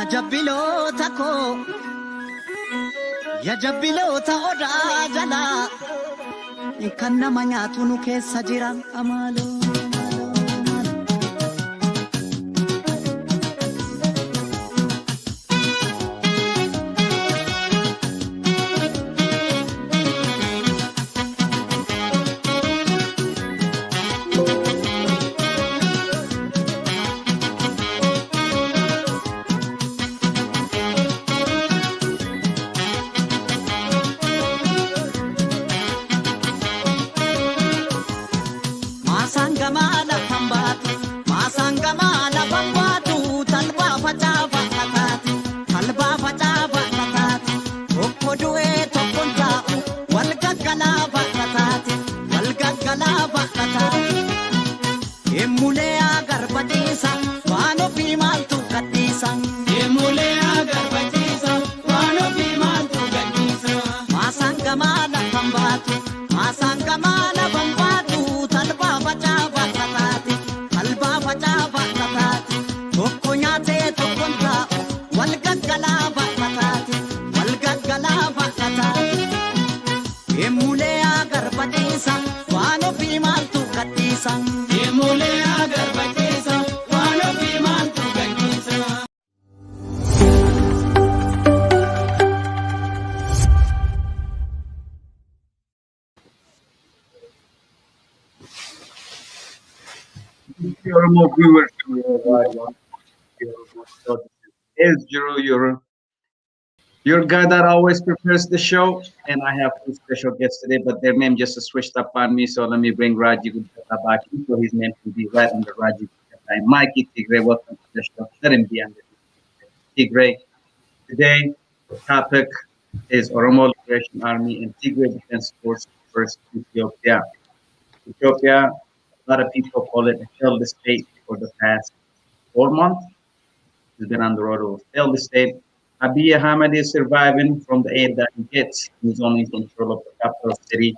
jabbiloota koo ya jabbiloota odaa jalaa kan nama nyaatu nu keessa jira amaaloo. Oromo viewers, is your guy that always prepares the show, and I have two special guests today, but their name just switched up on me, so let me bring Raji Guddataa back in, so his name can be right under Raji Guddataa. Mikey Tigray, welcome to the show. Let him be under Tigray. Today, the topic is Oromo Liberation Army and Tigray Defense Force versus Ethiopia. Ethiopia, a lot of people call it a failed state for the past 4 months. It's been on the road of a failed state. Abiy Ahmed is surviving from the aid that he gets. He's only in control of the capital city.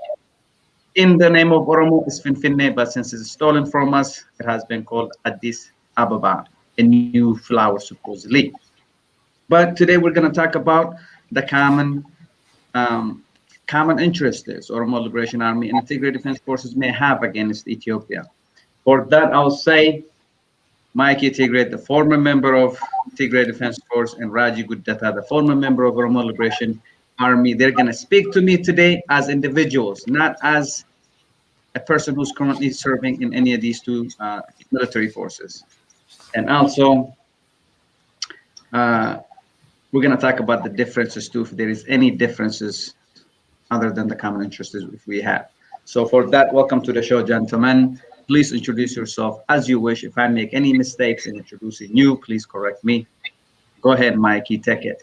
In the name of Oromo, it's Finfinne, but since it's stolen from us, it has been called Addis Ababa, a new flower, supposedly. But today we're going to talk about the common interest is Oromo Liberation Army and the Tigray Defense Forces may have against Ethiopia. For that, I'll say Mikey Tigray, the former member of Tigray Defense Force, and Raji Guddataa, the former member of Oromo Liberation Army. They're going to speak to me today as individuals, not as a person who's currently serving in any of these two military forces. And also, we're going to talk about the differences too, if there is any differences other than the common interests if we have. So for that, welcome to the show, gentlemen. Please introduce yourself as you wish. If I make any mistakes in introducing you, please correct me. Go ahead, Mikey, take it.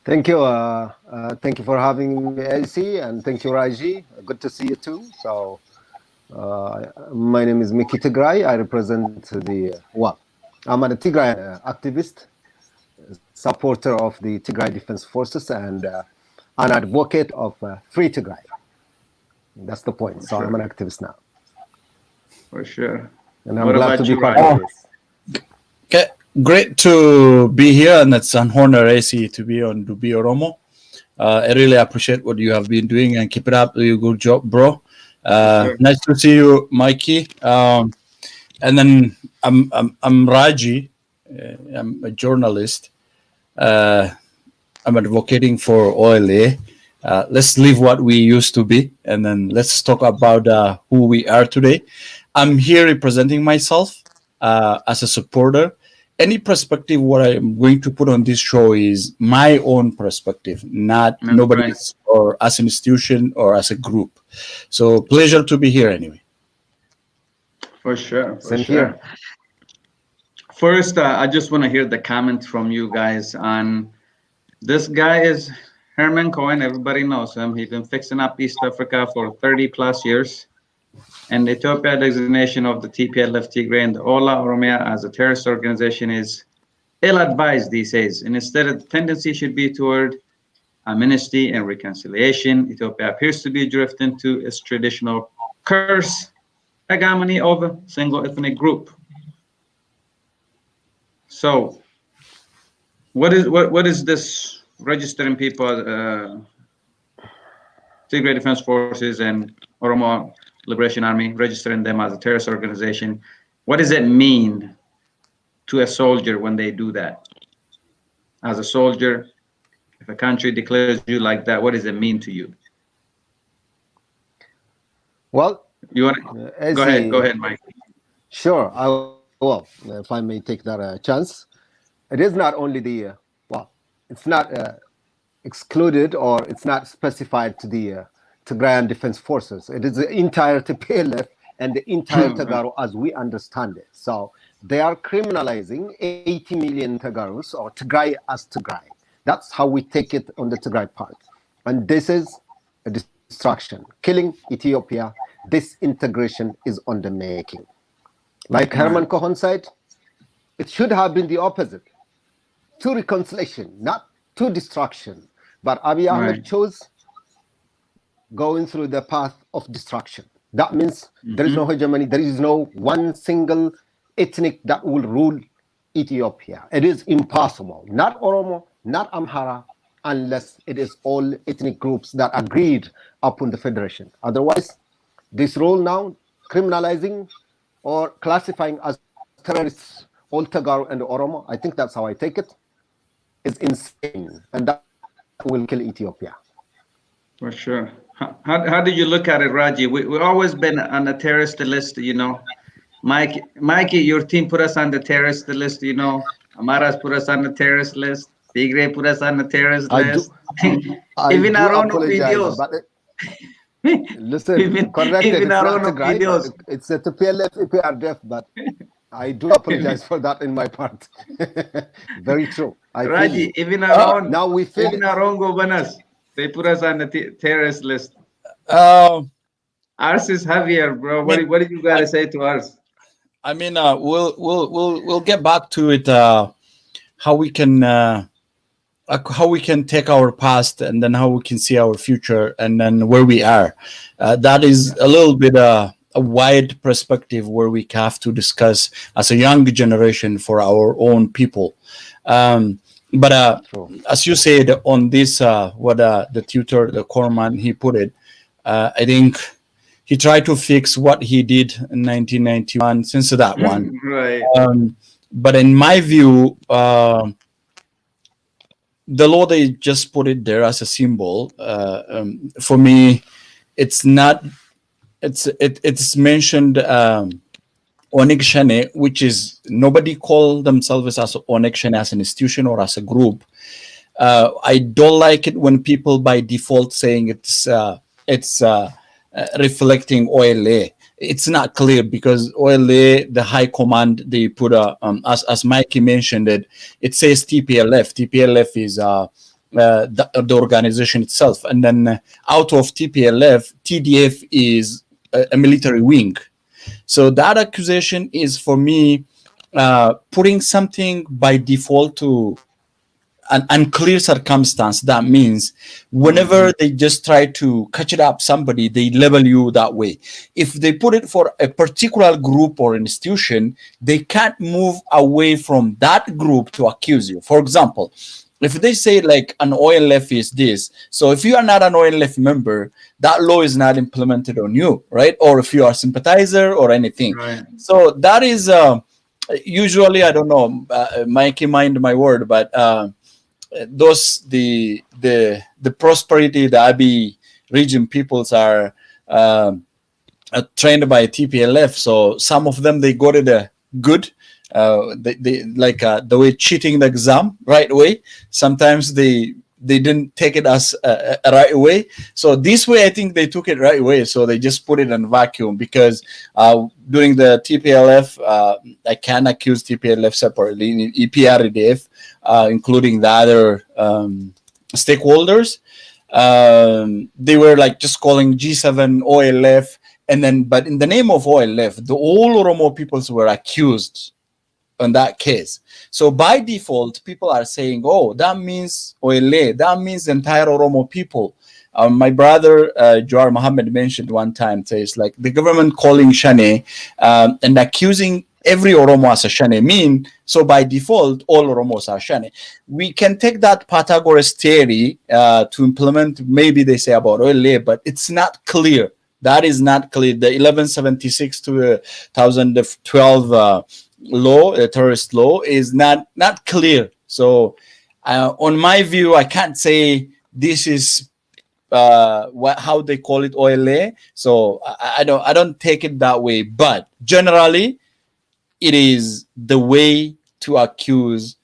Thank you. Thank you for having me, AC, and thank you, Raji. Good to see you too. So, my name is Mikey Tigray. I represent I'm a Tigray activist, supporter of the Tigray Defense Forces, and an advocate of Free Tigray. That's the point. So I'm an activist now. For sure. And I'm glad to be part of this. Okay, great to be here, and it's an honor, AC, to be on Dubbii Oromoo. I really appreciate what you have been doing, and keep it up. You good job, bro. Sure. Nice to see you, Mikey. And then I'm Raji. I'm a journalist. I'm advocating for OLA. Let's leave what we used to be, and then let's talk about who we are today. I'm here representing myself as a supporter. Any perspective what I'm going to put on this show is my own perspective, not nobody's, or as an institution or as a group. So pleasure to be here anyway. For sure. Same here. First, I just want to hear the comment from you guys on this guy is Herman Cohen. Everybody knows him. He's been fixing up East Africa for 30 plus years. And the Ethiopia designation of the TPLF Tigray and the Ola Oromia as a terrorist organization is ill-advised these days. And instead, the tendency should be toward amnesty and reconciliation. Ethiopia appears to be drifting to its traditional curse, hegemony of a single ethnic group. So what is this registering people, Tigray Defense Forces and Oromo Liberation Army, registering them as a terrorist organization? What does it mean to a soldier when they do that? As a soldier, if a country declares you like that, what does it mean to you? Well, you want to, go ahead, Mike. Sure. Well, if I may take that chance, it is not only the it's not excluded, or it's not specified to the Tigrayan Defense Forces. It is the entire TPLF and the entire Tagaro as we understand it. So they are criminalizing 80 million Tagaros, or Tigray as Tigray. That's how we take it on the Tigray part. And this is a destruction, killing Ethiopia. Disintegration is on the making. Like Herman Cohen said, it should have been the opposite. To reconciliation, not to destruction. But Abiy Ahmed chose going through the path of destruction. That means there is no hegemony. There is no one single ethnic that will rule Ethiopia. It is impossible. Not Oromo, not Amhara, unless it is all ethnic groups that agreed upon the federation. Otherwise, this role now, criminalizing or classifying as terrorists all Tagaro and Oromo, I think that's how I take it, is insane. And that will kill Ethiopia. For sure. How do you look at it, Raji? We've always been on the terrorist list, you know. Mikey, your team put us on the terrorist list, you know. Amaras put us on the terrorist list. Tigray put us on the terrorist list. Even our own videos. Listen, corrected. It's not Tigray. It's a TPLF, EPRDF, but I do apologize for that in my part. Very true. Raji, even our own, now we feel even our own governors, they put us on the terrorist list. Ours is heavier, bro. What did you gotta say to ours? I mean, we'll get back to it. How we can take our past, and then how we can see our future, and then where we are. That is a little bit a wide perspective where we have to discuss as a young generation for our own people. But as you said on this, the tutor, the corpsman, he put it, I think he tried to fix what he did in 1991 since that one. Right. But in my view, the law, they just put it there as a symbol. For me, it's not. It's mentioned Onig Shane, which is nobody call themselves as Onig Shane as an institution or as a group. I don't like it when people by default saying it's reflecting OLA. It's not clear because OLA, the high command, they put as Mikey mentioned it says TPLF. TPLF is the organization itself, and then out of TPLF, TDF is a military wing. So that accusation is, for me, putting something by default to an unclear circumstance. That means whenever they just try to catch it up somebody, they label you that way. If they put it for a particular group or institution, they can't move away from that group to accuse you. For example, if they say like an OLF is this, so if you are not an OLF member, that law is not implemented on you, right? Or if you are a sympathizer or anything. Right. So that is usually, I don't know, Mikey, mind my word, but those the prosperity, the Abiy region peoples are trained by TPLF. So some of them, they got it good. They like the way cheating the exam right way. Sometimes they didn't take it as a right way. So this way, I think they took it right way. So they just put it in vacuum because during the TPLF, I can accuse TPLF separately, EPRDF, including the other stakeholders. They were like just calling G7 OLF, and then but in the name of OLF, the all Oromo peoples were accused in that case. So by default, people are saying, oh, that means OLA, that means the entire Oromo people. My brother, Jawar Mohammed, mentioned one time, says like the government calling Shane and accusing every Oromo as a Shane mean, so by default, all Oromos are Shane. We can take that Pythagoras theory to implement, maybe they say about Oile, but it's not clear. That is not clear. The 1176 to 1012 law, terrorist law, is not clear. So on my view, I can't say this is how they call it Oile. So I don't take it that way, but generally it is the way to accuse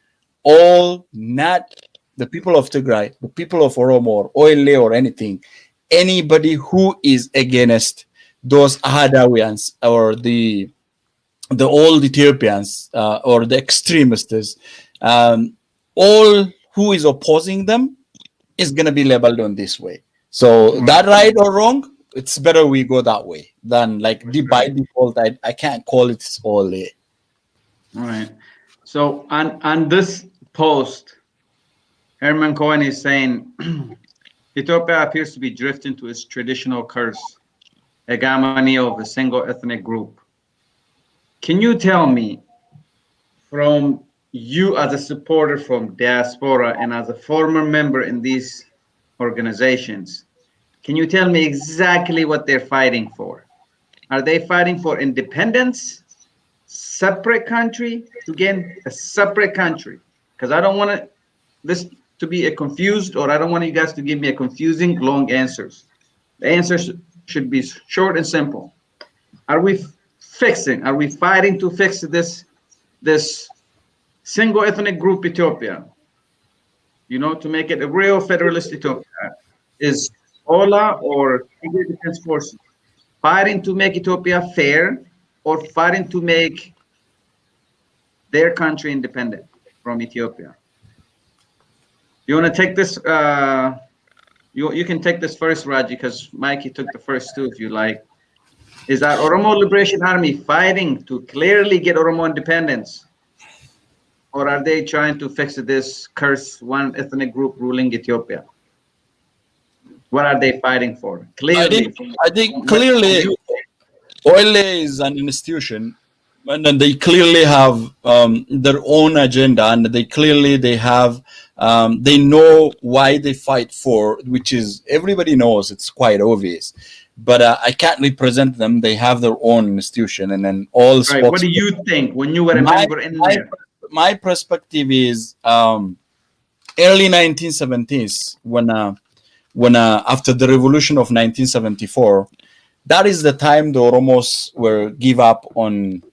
all, not the people of Tigray, the people of Oromo or Oile or anything, anybody who is against those Ahadawians or the old Ethiopians or the extremists, all who is opposing them is going to be labeled on this way. So that right or wrong, it's better we go that way than like by default. I can't call it all. All right. So on this post, Herman Cohen is saying Ethiopia appears to be drifting to its traditional curse, hegemony of a single ethnic group. Can you tell me, from you as a supporter from diaspora and as a former member in these organizations, can you tell me exactly what they're fighting for? Are they fighting for independence, separate country? Again, a separate country, because I don't want this to be a confused, or I don't want you guys to give me a confusing long answers. The answers should be short and simple. Are we fighting to fix this single ethnic group Ethiopia, to make it a real federalist Ethiopia? Is Ola or Tigray Defense Forces fighting to make Ethiopia fair, or fighting to make their country independent from Ethiopia? You want to take this? You can take this first, Raji, because Mikey took the first two, if you like. Is that Oromo Liberation Army fighting to clearly get Oromo independence, or are they trying to fix this curse one ethnic group ruling Ethiopia? What are they fighting for? Clearly, I think clearly, Oile is an institution, and then they clearly have their own agenda, and they have they know why they fight for, which is everybody knows, it's quite obvious. But I can't represent them. They have their own institution, and then all. Right. What do you think when you were a member in there? My perspective is early 1970s, when after the revolution of 1974, that is the time the Oromos were give up on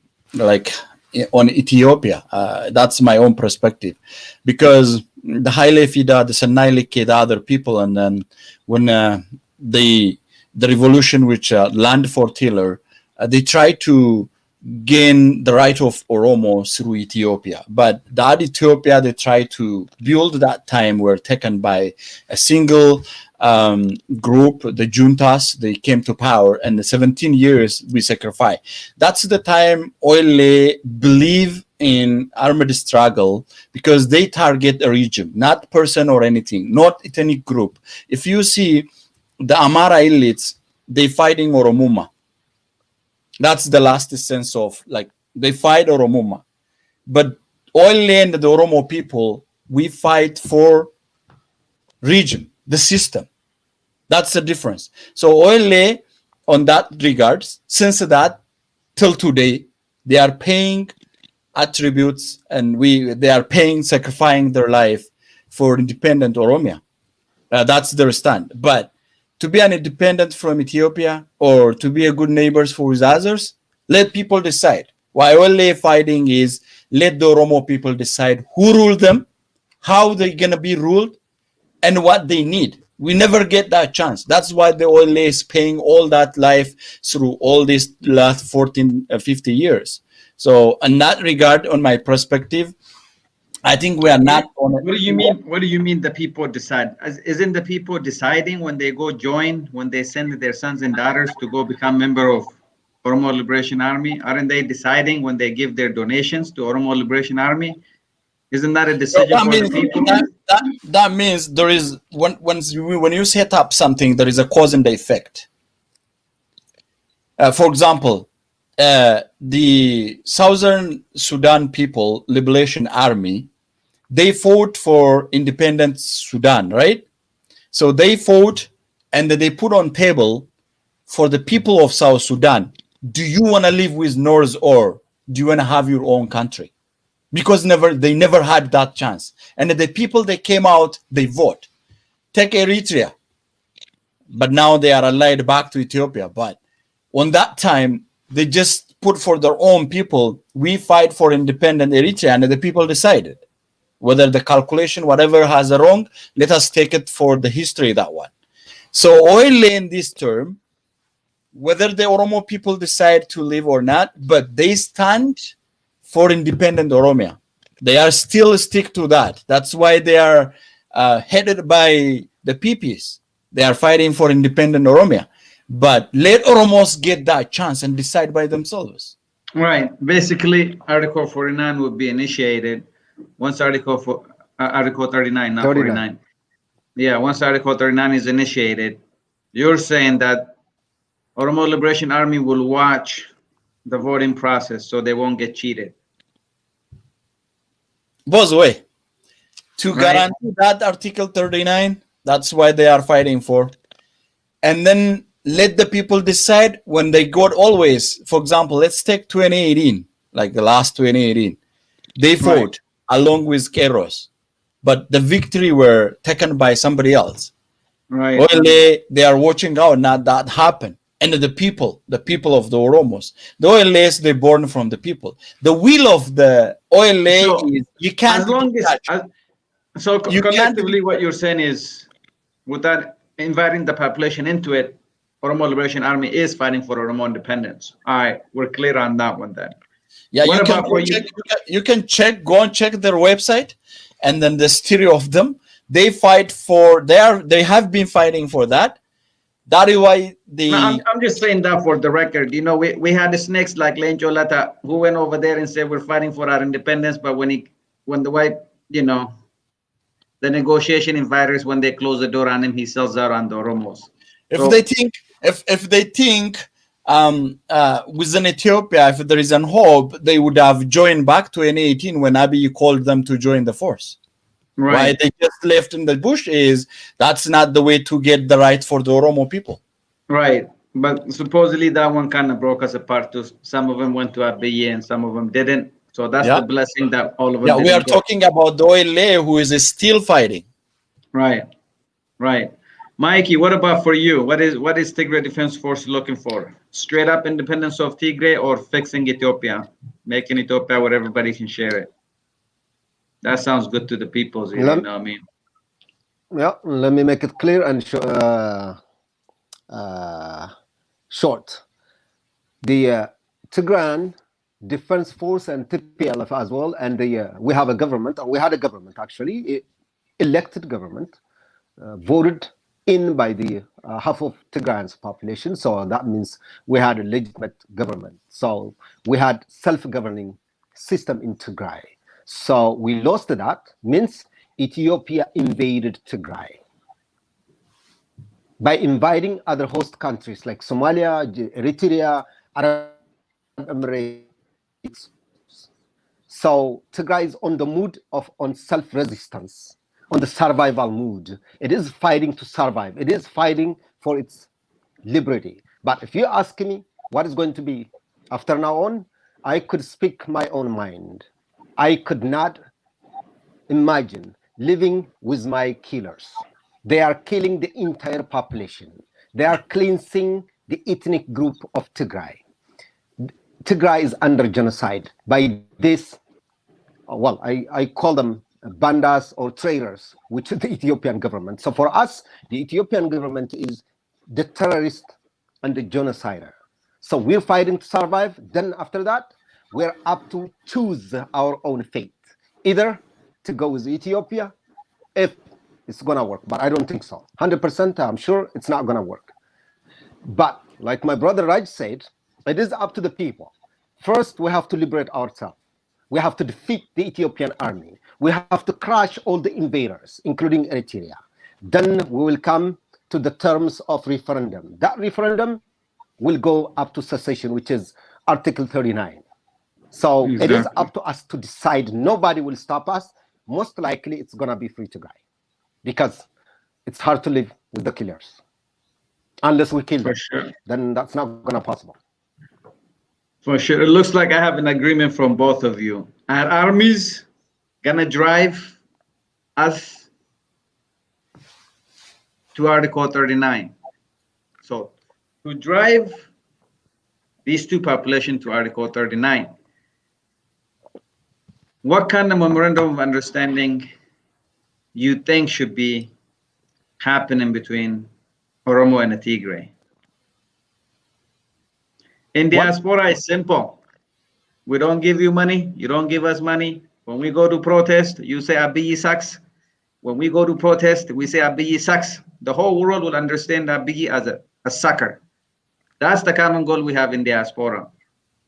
Ethiopia. That's my own perspective, because the Haile Fida, the Sanailike, the other people, and then when the revolution, which land for tiller, they tried to gain the right of Oromo through Ethiopia. But that Ethiopia they tried to build that time were taken by a single group, the juntas. They came to power, and the 17 years we sacrifice. That's the time Oile believe in armed struggle, because they target a region, not person or anything, not ethnic group. If you see the Amara elites, they fighting Oromuma. That's the last sense of, like, they fight Oromuma. But Oile and the Oromo people, we fight for region, the system. That's the difference. So Oile, on that regards, since that till today, they are paying attributes, and they are paying, sacrificing their life for independent Oromia. That's their stand. But to be an independent from Ethiopia, or to be a good neighbors for his others, let people decide. Why Oile fighting is, let the Oromo people decide who rule them, how they're gonna be ruled, and what they need. We never get that chance. That's why the Oile is paying all that life through all these last 50 years. So in that regard, on my perspective, I think we are not on it. What do you mean? What do you mean the people decide? Isn't the people deciding when they go join, when they send their sons and daughters to go become member of Oromo Liberation Army? Aren't they deciding when they give their donations to Oromo Liberation Army? Isn't that a decision for the people? That means there is, when you set up something, there is a cause and effect. For example, the Southern Sudan People Liberation Army, they fought for independent Sudan, right? So they fought, and then they put on table for the people of South Sudan, do you want to live with North, or do you want to have your own country? Because they never had that chance. And the people that came out, they vote. Take Eritrea, but now they are allied back to Ethiopia. But on that time, they just put for their own people, we fight for independent Eritrea, and the people decided. Whether the calculation, whatever has a wrong, let us take it for the history, that one. So oil in this term, whether the Oromo people decide to live or not, but they stand for independent Oromia. They are still stick to that. That's why they are headed by the PPs. They are fighting for independent Oromia. But let Oromos get that chance and decide by themselves. Right. Basically, Article 49 would be initiated once Article 39, not 49. Yeah, once Article 39 is initiated, you're saying that Oromo Liberation Army will watch the voting process so they won't get cheated. Both way. To guarantee that Article 39, that's why they are fighting for. And then let the people decide when they got always, for example, let's take 2018, like the last 2018. They fought along with Keros, but the victory were taken by somebody else. Right. They are watching out not that happen. And the people of the Oromos, the OLAs, they born from the people. The will of the OLA is you can't. As long as collectively, what you're saying is, without inviting the population into it, Oromo Liberation Army is fighting for Oromo independence. All right, we're clear on that one then. Yeah, you can check, go and check their website, and then the stereo of them. They fight for. They have been fighting for that. That is why I'm just saying that for the record. You know, we had the snakes like Lencho Lata who went over there and said we're fighting for our independence, but when the white, you know, the negotiation inviters, when they close the door on him, he sells out on the Oromos. If they think within Ethiopia, if there is an hope, they would have joined back 2018 when Abiy called them to join the force. Right. Why they just left in the bush is that's not the way to get the right for the Oromo people. Right. But supposedly that one kind of broke us apart too. Some of them went to Abiy and some of them didn't. So that's the blessing that all of them. Yeah, we are talking about the OLA who is still fighting. Right. Right. Mikey, what about for you? What is Tigray Defense Force looking for? Straight up independence of Tigray or fixing Ethiopia, making Ethiopia where everybody can share it? That sounds good to the people. You know what I mean? Yeah, let me make it clear and short. The Tigray Defense Force and TPLF as well, and we have a government, or we had a government actually, elected government, voted in by the half of Tigray's population. So that means we had a legitimate government. So we had self-governing system in Tigray. So we lost that, means Ethiopia invaded Tigray by inviting other host countries like Somalia, Eritrea, Arab Emirates. So Tigray is on the mood on self-resistance, on the survival mood. It is fighting to survive. It is fighting for its liberty. But if you ask me what is going to be after now on, I could speak my own mind. I could not imagine living with my killers. They are killing the entire population. They are cleansing the ethnic group of Tigray. Tigray is under genocide by this, well, I call them bandas or traitors, which is the Ethiopian government. So for us, the Ethiopian government is the terrorist and the genocider. So we're fighting to survive. Then after that, we're up to choose our own fate, either to go with Ethiopia, if it's gonna work, but I don't think so. 100%, I'm sure it's not gonna work. But like my brother Raj said, it is up to the people. First, we have to liberate ourselves. We have to defeat the Ethiopian army. We have to crush all the invaders, including Eritrea. Then we will come to the terms of referendum. That referendum will go up to secession, which is Article 39. So it is Exactly. up to us to decide. Nobody will stop us. Most likely it's going to be free Tigray because it's hard to live with the killers. Unless we kill For them, sure. then that's not going to possible. For sure. It looks like I have an agreement from both of you. Our armies gonna drive us to Article 39. So to drive these two populations to Article 39, what kind of memorandum of understanding you think should be happening between Oromo and the Tigray? In diaspora, it's simple. We don't give you money. You don't give us money. When we go to protest, you say Abiy sucks. When we go to protest, we say Abiy sucks. The whole world will understand Abiy as a sucker. That's the common goal we have in diaspora.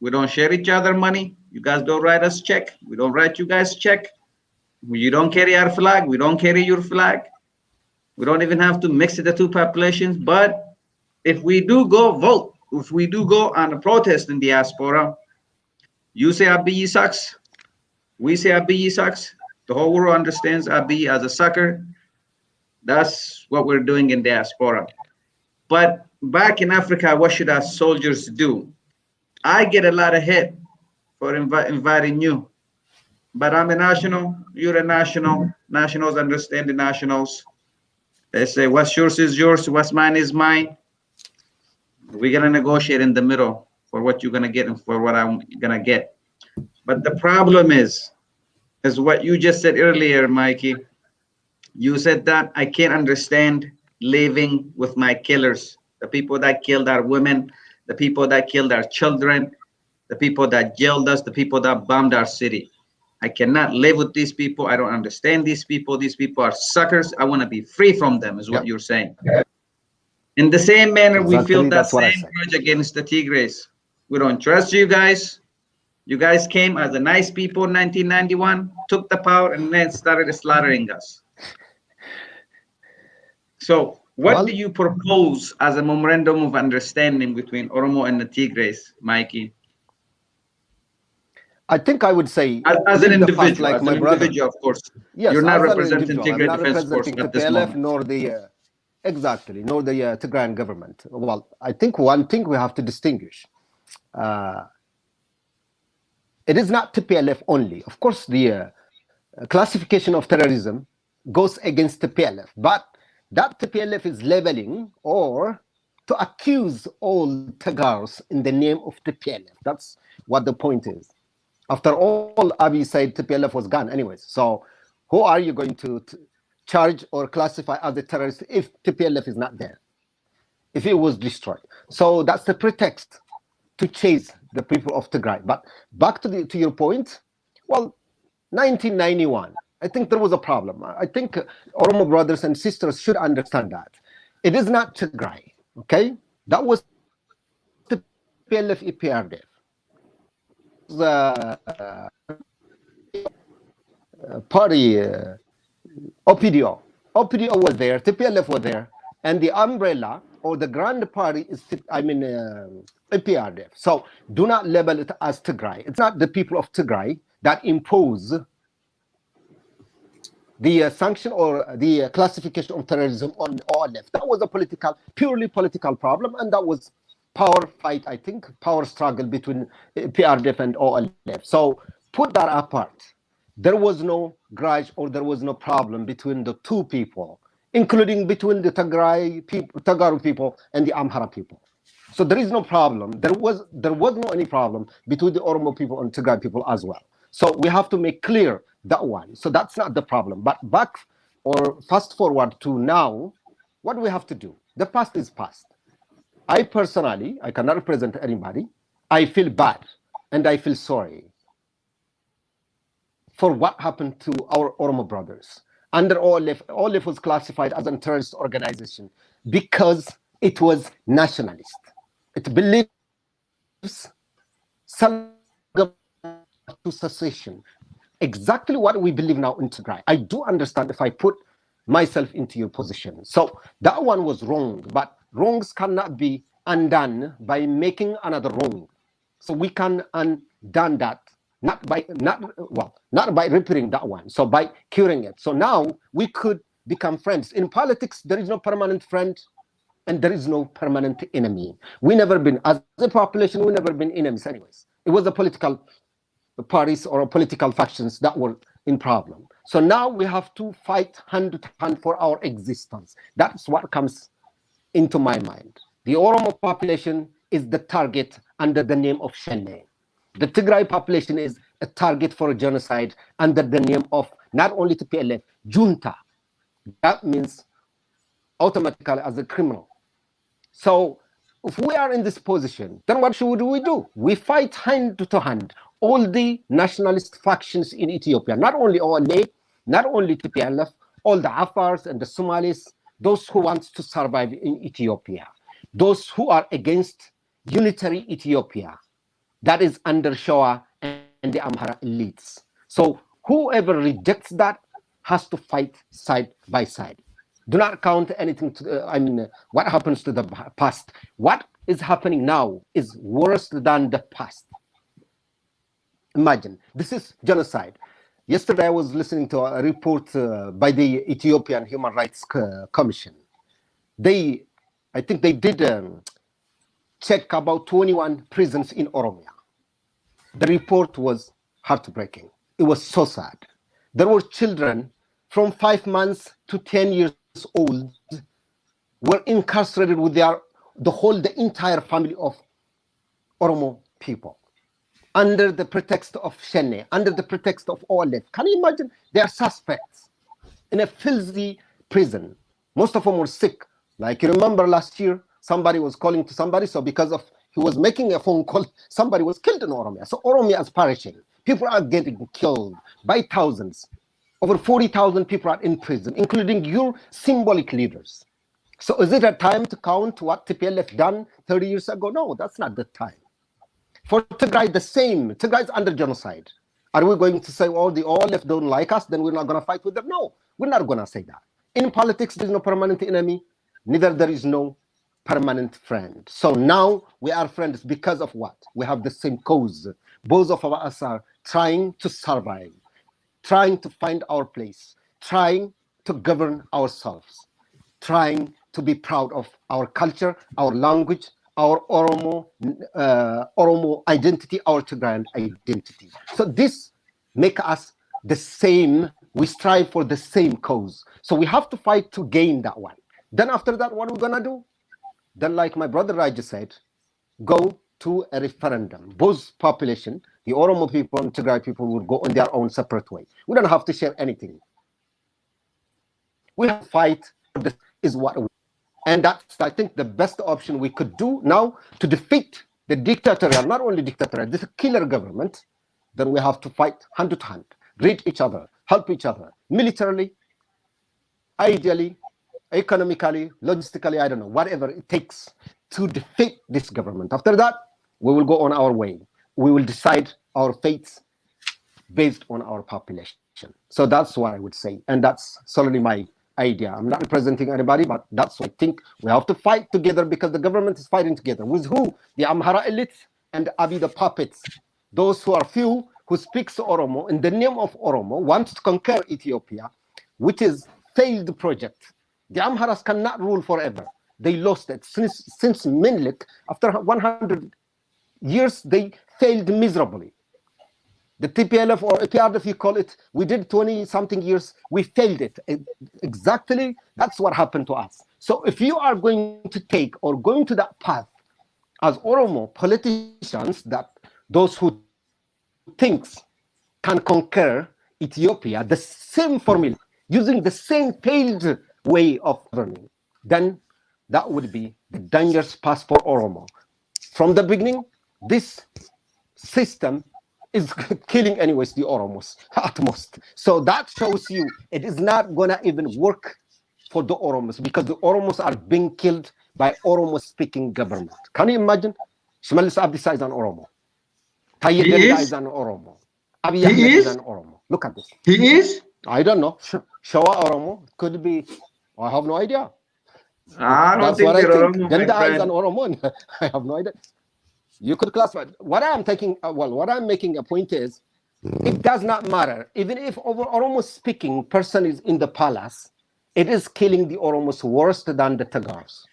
We don't share each other money. You guys don't write us check. We don't write you guys check. You don't carry our flag. We don't carry your flag. We don't even have to mix the two populations. But if we do go vote, if we do go on a protest in diaspora, you say Abiy sucks. We say Abiy sucks. The whole world understands Abiy as a sucker. That's what we're doing in diaspora. But back in Africa, what should our soldiers do? I get a lot of hate for inviting you. But I'm a national, you're a national. Nationals understand the nationals. They say, what's yours is yours, what's mine is mine. We're going to negotiate in the middle for what you're going to get and for what I'm going to get. But the problem is what you just said earlier, Mikey. You said that I can't understand living with my killers, the people that killed our women, the people that killed our children, the people that jailed us, the people that bombed our city. I cannot live with these people. I don't understand these people. These people are suckers. I want to be free from them, is what you're saying. In the same manner, we feel Exactly, that that's what I same said. grudge against the Tigrays. We don't trust you guys. You guys came as a nice people in 1991, took the power, and then started slaughtering us. So what do you propose as a memorandum of understanding between Oromo and the Tigrays, Mikey? I think I would say, As an leave the past individual, like my brother. of course. Yes, You're not as an representing individual. I'm Tigray not Defense Force representing the at this PLF moment. nor the exactly nor the Tigrayan government. Well, I think one thing we have to distinguish. It is not TPLF only. Of course, the classification of terrorism goes against the PLF, but that TPLF is labeling or to accuse all Tagars in the name of TPLF. That's what the point is. After all, Abiy said TPLF was gone anyways. So who are you going to charge or classify as a terrorist if TPLF is not there? If it was destroyed. So that's the pretext to chase the people of Tigray. But back to your point, well, 1991, I think there was a problem. I think Oromo brothers and sisters should understand that. It is not Tigray, okay? That was the PLF EPRDF. The party, OPDO. OPDO was there, TPLF was there, and the umbrella or the grand party is, EPRDF. So do not label it as Tigray. It's not the people of Tigray that impose the sanction or the classification of terrorism on OLF. That was a purely political problem, and that was power fight, I think, power struggle between PRDF and OLF. So put that apart. There was no grudge or there was no problem between the two people, including between the Tagaru people and the Amhara people. So there is no problem. There was no any problem between the Oromo people and Tigray people as well. So we have to make clear that one. So that's not the problem. But back or fast forward to now, what we have to do? The past is past. I personally, I cannot represent anybody. I feel bad and I feel sorry for what happened to our Oromo brothers. Under OLF was classified as a terrorist organization because it was nationalist. It believes to secession. Exactly what we believe now in Tigray. I do understand if I put myself into your position. So that one was wrong, but wrongs cannot be undone by making another wrong. So we can undone that, not by repairing that one, so by curing it. So now we could become friends. In politics, there is no permanent friend and there is no permanent enemy. We never been, as a population, we never been enemies anyways. It was the political parties or political factions that were in problem. So now we have to fight hand to hand for our existence. That's what comes into my mind. The Oromo population is the target under the name of Shenne. The Tigray population is a target for a genocide under the name of not only TPLF, junta. That means automatically as a criminal. So if we are in this position, then what should we do? We fight hand to hand. All the nationalist factions in Ethiopia, not only OLA, not only TPLF, all the Afars and the Somalis, those who want to survive in Ethiopia, those who are against unitary Ethiopia, that is under Shoa and the Amhara elites. So whoever rejects that has to fight side by side. Do not count anything to what happens to the past. What is happening now is worse than the past. Imagine, this is genocide. Yesterday I was listening to a report by the Ethiopian Human Rights Commission. I think they did check about 21 prisons in Oromia. The report was heartbreaking. It was so sad. There were children from 5 months to 10 years old were incarcerated with the entire family of Oromo people under the pretext of Shenne, under the pretext of OLF. Can you imagine? They are suspects in a filthy prison. Most of them were sick. Like you remember last year, somebody was calling to somebody, so because of he was making a phone call, somebody was killed in Oromia. So Oromia is perishing. People are getting killed by thousands. Over 40,000 people are in prison, including your symbolic leaders. So is it a time to count what TPLF done 30 years ago? No, that's not the time. For Tigray, the same. Tigray is under genocide. Are we going to say, oh, the OLF don't like us, then we're not going to fight with them? No, we're not going to say that. In politics, there's no permanent enemy. Neither there is no permanent friend. So now we are friends because of what? We have the same cause. Both of us are trying to survive, trying to find our place, trying to govern ourselves, trying to be proud of our culture, our language, our Oromo identity, our Tigrayan identity. So this makes us the same. We strive for the same cause. So we have to fight to gain that one. Then after that, what are we going to do? Then like my brother Raja said, go to a referendum. Both population, the Oromo people and Tigray people will go in their own separate way. We don't have to share anything. We have to fight. This is what we, and that's, I think, the best option we could do now to defeat the dictatorial, not only dictatorial, this killer government. Then we have to fight hand to hand, greet each other, help each other, militarily, ideally, economically, logistically, I don't know, whatever it takes to defeat this government. After that, we will go on our way. We will decide our fates based on our population. So that's what I would say. And that's solely my idea. I'm not representing anybody, but that's what I think. We have to fight together because the government is fighting together. With who? The Amhara elites and Abiy the puppets. Those who are few who speaks Oromo in the name of Oromo want to conquer Ethiopia, which is failed project. The Amharas cannot rule forever. They lost it. Since Menelik, after 100 years, they failed miserably. The TPLF or APRF, you call it, we did 20-something years, we failed it. Exactly, that's what happened to us. So if you are going to take or going to that path as Oromo politicians, that those who thinks can conquer Ethiopia, the same formula, using the same failed way of governing, then that would be the dangerous path for Oromo. From the beginning, this system is killing anyways the Oromos at most. So that shows you it is not gonna even work for the Oromos because the Oromos are being killed by Oromo-speaking government. Can you imagine? Shmalis Abdisa is an Oromo. Tayyip Denda is an Oromo. Abiy Ahmed is an Oromo. Look at this. He is? I don't know. Showa Oromo could be. I have no idea. I don't That's think what I they're think. Oromo, Denda my is an friend. Oromo. I have no idea. You could classify. What I'm making a point is, it does not matter. Even if Oromo speaking person is in the palace, it is killing the Oromos worse than the Tagars.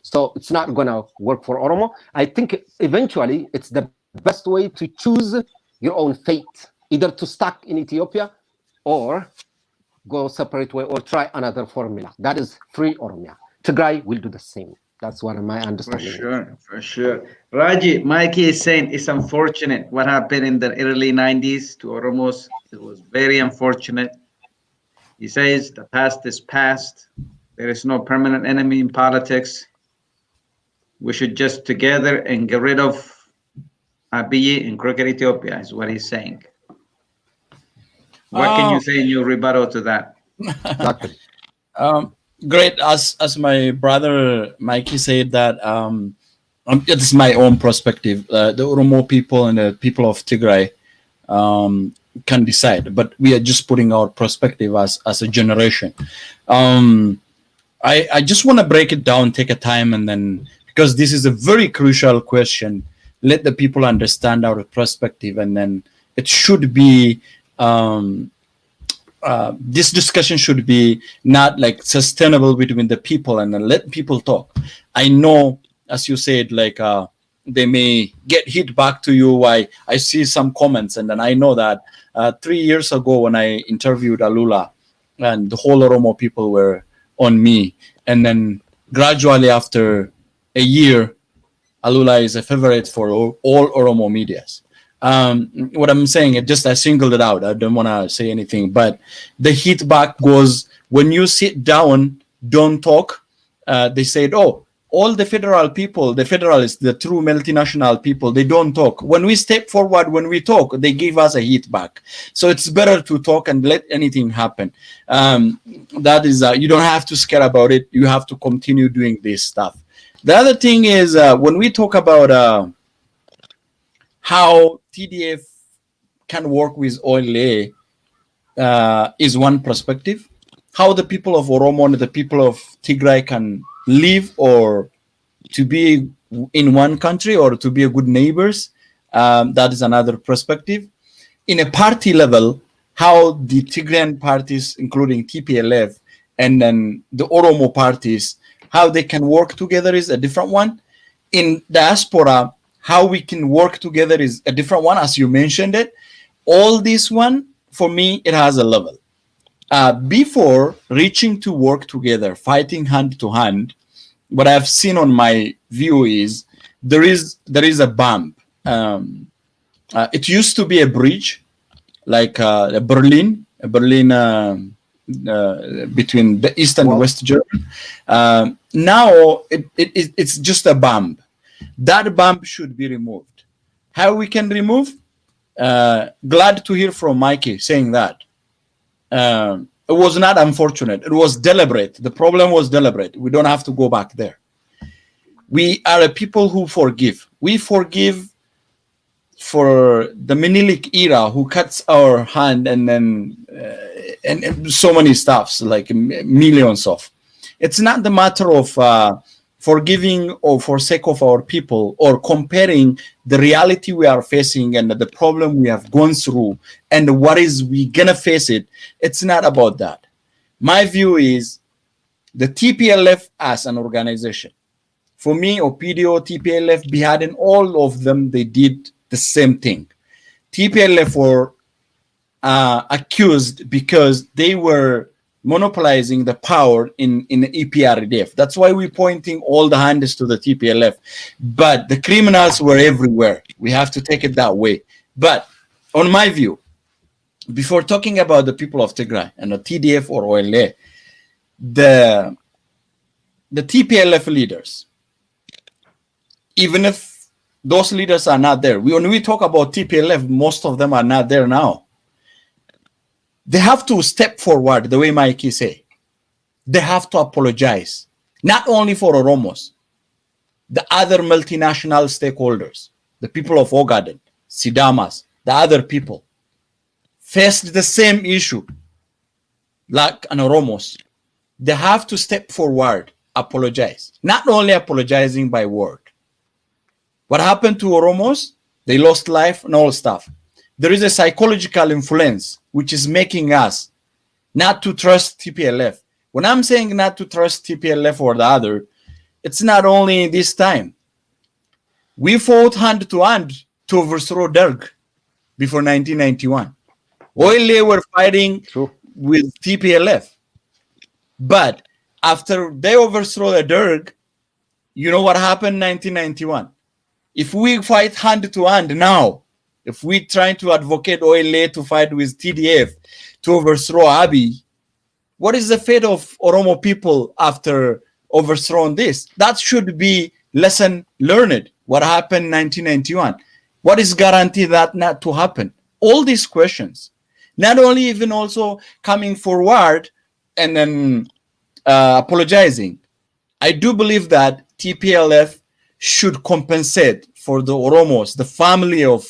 So it's not going to work for Oromo. I think eventually it's the best way to choose your own fate, either to stuck in Ethiopia or go separate way or try another formula. That is free Oromia. Tigray will do the same. That's what my understanding is. For sure. Raji, Mikey is saying it's unfortunate what happened in the early 90s to Oromos. It was very unfortunate. He says the past is past. There is no permanent enemy in politics. We should just together and get rid of Abiy and crooked Ethiopia, is what he's saying. What can you say in your rebuttal to that? Great. As my brother Mikey said that it is my own perspective. The Oromo people and the people of Tigray can decide, but we are just putting our perspective as a generation. I just want to break it down, take a time, and then, because this is a very crucial question, let the people understand our perspective, and then it should be this discussion should be not like sustainable between the people, and then let people talk. I know, as you said, like they may get hit back to you. I see some comments, and then I know that 3 years ago when I interviewed Alula, and the whole Oromo people were on me, and then gradually after a year, Alula is a favorite for all Oromo medias. What I'm saying, I singled it out. I don't want to say anything, but the hit back goes when you sit down, don't talk. They said, oh, all the federal people, the federalists, the true multinational people, they don't talk. When we step forward, when we talk, they give us a hit back. So it's better to talk and let anything happen. That is, you don't have to scare about it. You have to continue doing this stuff. The other thing is when we talk about how TDF can work with OLA is one perspective. How the people of Oromo and the people of Tigray can live or to be in one country or to be a good neighbors, that is another perspective. In a party level, how the Tigrayan parties, including TPLF, and then the Oromo parties, how they can work together is a different one. In diaspora, how we can work together is a different one, as you mentioned it. All this one, for me, it has a level. Before reaching to work together, fighting hand to hand, what I've seen on my view is there is a bump. It used to be a bridge, like Berlin between the East and West Germany. Now it's just a bump. That bump should be removed. How we can remove? Glad to hear from Mikey saying that. It was not unfortunate. It was deliberate. The problem was deliberate. We don't have to go back there. We are a people who forgive. We forgive for the Menelik era, who cuts our hand, and then and so many stuffs, like millions of. It's not the matter of forgiving or for sake of our people, or comparing the reality we are facing and the problem we have gone through and what is we gonna face it. It's not about that. My view is the TPLF as an organization. For me, Opidio, TPLF, Bihaden, all of them, they did the same thing. TPLF were accused because they were monopolizing the power in EPRDF. That's why we're pointing all the hands to the TPLF. But the criminals were everywhere. We have to take it that way. But on my view, before talking about the people of Tigray and the TDF or OLA, the TPLF leaders, even if those leaders are not there, when we talk about TPLF, most of them are not there now. They have to step forward, the way Mikey say. They have to apologize, not only for Oromos, the other multinational stakeholders, the people of Ogaden, Sidamas, the other people, faced the same issue like an Oromos. They have to step forward, apologize, not only apologizing by word. What happened to Oromos? They lost life and all stuff. There is a psychological influence which is making us not to trust TPLF. When I'm saying not to trust TPLF or the other, it's not only this time. We fought hand to hand to overthrow Derg before 1991. While they were fighting with TPLF. But after they overthrow the Derg, you know what happened in 1991? If we fight hand to hand now, if we try to advocate OLA to fight with TDF to overthrow Abiy, what is the fate of Oromo people after overthrowing this? That should be lesson learned. What happened in 1991? What is guaranteed that not to happen? All these questions. Not only even also coming forward and then apologizing. I do believe that TPLF should compensate for the Oromos, the family of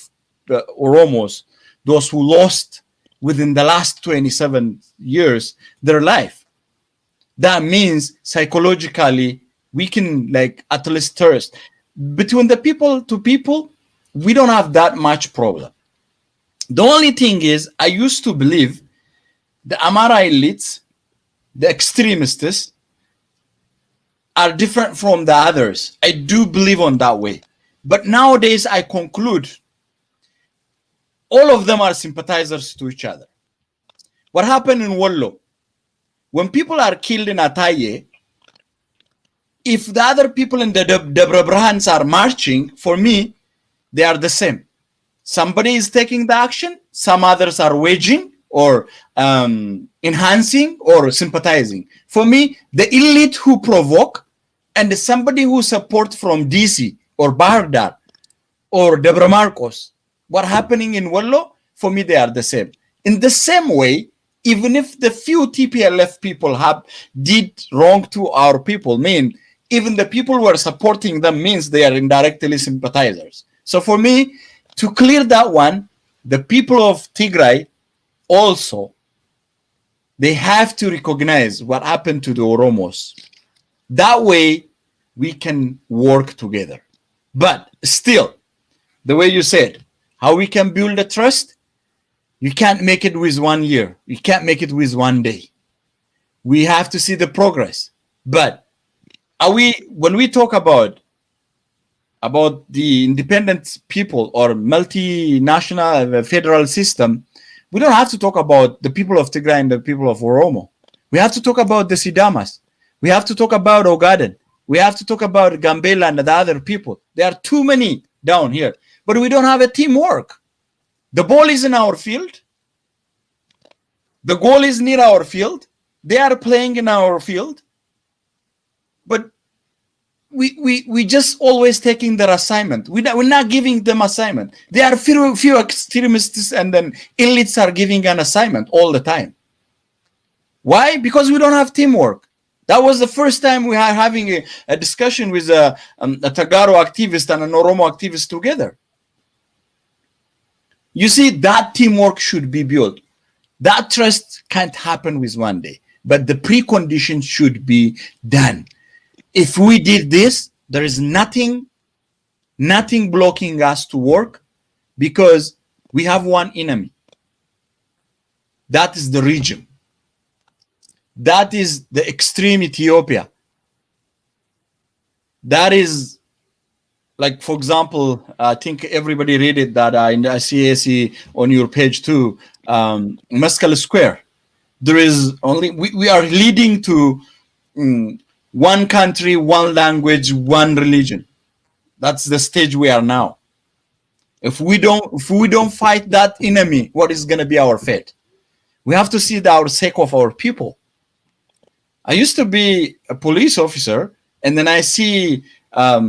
the Oromos, those who lost within the last 27 years their life. That means psychologically we can like at least trust. Between the people to people, we don't have that much problem. The only thing is, I used to believe the Amara elites, the extremists, are different from the others. I do believe on that way. But nowadays, I conclude all of them are sympathizers to each other. What happened in Wollo? When people are killed in Ataye, if the other people in the Debra Brahans are marching, for me, they are the same. Somebody is taking the action, some others are waging or enhancing or sympathizing. For me, the elite who provoke and somebody who support from DC or Bahardar or Debra Marcos, what happening in Wollo, for me, they are the same. In the same way, even if the few TPLF people did wrong to our people, mean even the people who are supporting them means they are indirectly sympathizers. So for me, to clear that one, the people of Tigray also, they have to recognize what happened to the Oromos. That way, we can work together. But still, the way you said, how we can build a trust, you can't make it with 1 year. You can't make it with 1 day. We have to see the progress. But when we talk about the independent people or multinational federal system, we don't have to talk about the people of Tigray and the people of Oromo. We have to talk about the Sidamas. We have to talk about Ogaden. We have to talk about Gambela and the other people. There are too many down here. But we don't have a teamwork. The ball is in our field. The goal is near our field. They are playing in our field. But we just always taking their assignment. We're not giving them assignment. There are few extremists and then elites are giving an assignment all the time. Why? Because we don't have teamwork. That was the first time we are having a discussion with a Tagaro activist and an Oromo activist together. You see, that teamwork should be built. That trust can't happen with 1 day, but the preconditions should be done. If we did this, there is nothing blocking us to work because we have one enemy. That is the region. That is the extreme Ethiopia. That is, like, for example, I think everybody read it that in the CAC on your page too, Mescal Square. There is only, we are leading to one country, one language, one religion. That's the stage we are now. If we don't fight that enemy, what is going to be our fate? We have to see our sake of our people. I used to be a police officer, and then I see a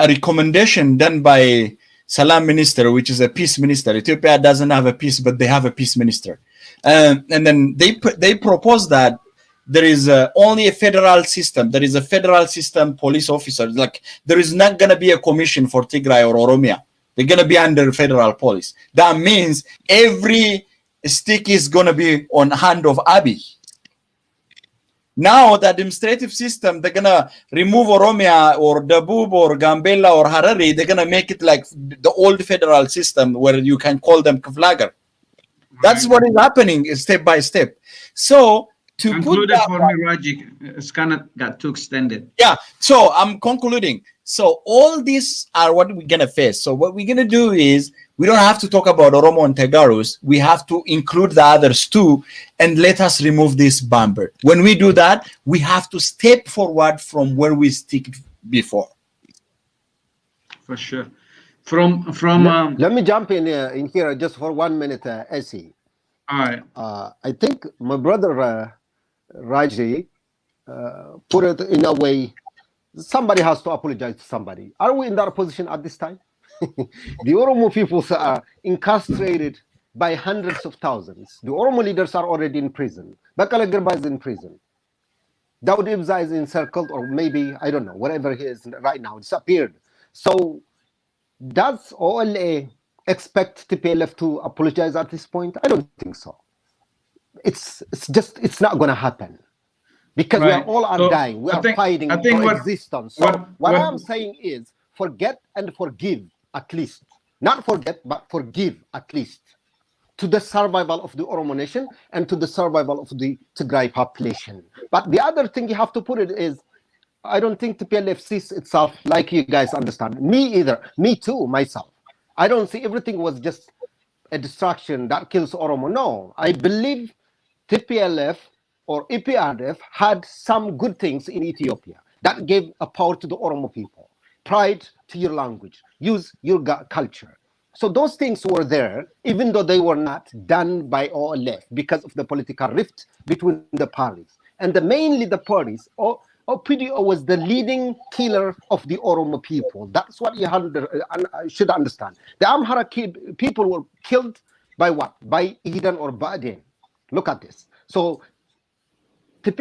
recommendation done by Salam Minister, which is a peace minister. Ethiopia doesn't have a peace, but they have a peace minister. And then they propose that there is only a federal system. There is a federal system police officer. Like, there is not going to be a commission for Tigray or Oromia. They're going to be under federal police. That means every stick is going to be on hand of Abiy. Now the administrative system, they're gonna remove Oromia or Dabub or Gambella or Harare. They're gonna make it like the old federal system where you can call them Kaflagar. That's what is happening step by step. So to put Concluded that, for me, Raji. It's kind of got too extended. yeah. So I'm concluding. So all these are what we're gonna face. So what we're gonna do is we don't have to talk about Oromo and Tegarus. We have to include the others too, and let us remove this bumper. When we do that, we have to step forward from where we stick before. For sure. From Let me jump in here just for 1 minute, Essie. all right. I think my brother Raji put it in a way. Somebody has to apologize to somebody. Are we in that position at this time? The Oromo people are incarcerated by hundreds of thousands. The Oromo leaders are already in prison. Bakala Garba is in prison. Dawood Ibza is encircled, or maybe, I don't know, wherever he is right now, disappeared. So does OLA expect TPLF to apologize at this point? I don't think so. It's not going to happen. Because we are all dying. We are fighting for existence. So what I'm saying is forget and forgive at least. Not forget, but forgive at least. To the survival of the Oromo nation and to the survival of the Tigray population. But the other thing you have to put it is, I don't think the PLF sees itself like you guys understand. Me either. Me too, myself. I don't see everything was just a distraction that kills Oromo. No, I believe TPLF or EPRDF had some good things in Ethiopia that gave a power to the Oromo people. Pride to your language, use your culture. So those things were there, even though they were not done by OLF because of the political rift between the parties. And mainly the parties, OPDO was the leading killer of the Oromo people. That's what you should understand. The Amhara people were killed by what? By Eden or Baden. Look at this. So the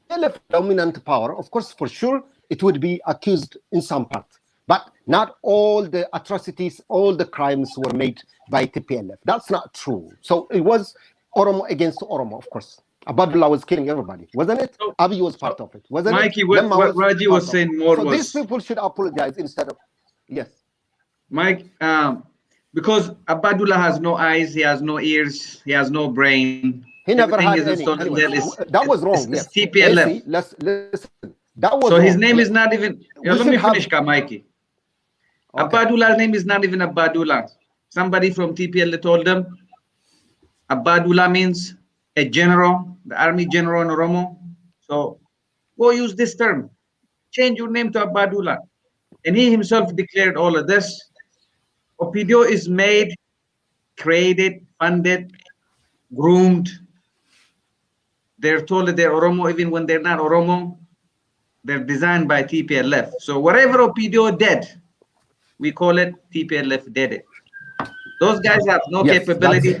PLF dominant power, of course, for sure, it would be accused in some part. But not all the atrocities, all the crimes were made by TPLF. That's not true. So it was Oromo against Oromo, of course. Abdullah was killing everybody, wasn't it? Abiy was part of it, wasn't Mikey, it? what Raji was saying more so was... these people should apologize instead of... Yes. Mike, because Abdullah has no eyes, he has no ears, he has no brain. He never had any. Anyway, that was wrong. It's TPLF. Let's listen. That was so wrong. His name is not even... let me finish, Mikey. Okay. Abadullah's name is not even Abadullah. Somebody from TPL told them Abadullah means a general, the army general in Oromo. So go use this term. Change your name to Abadullah. And he himself declared all of this. Opidio is made, created, funded, groomed. They're told that they're Oromo even when they're not Oromo. They're designed by TPLF. So whatever Opidio did, we call it TPLF did it. Those guys have no capability.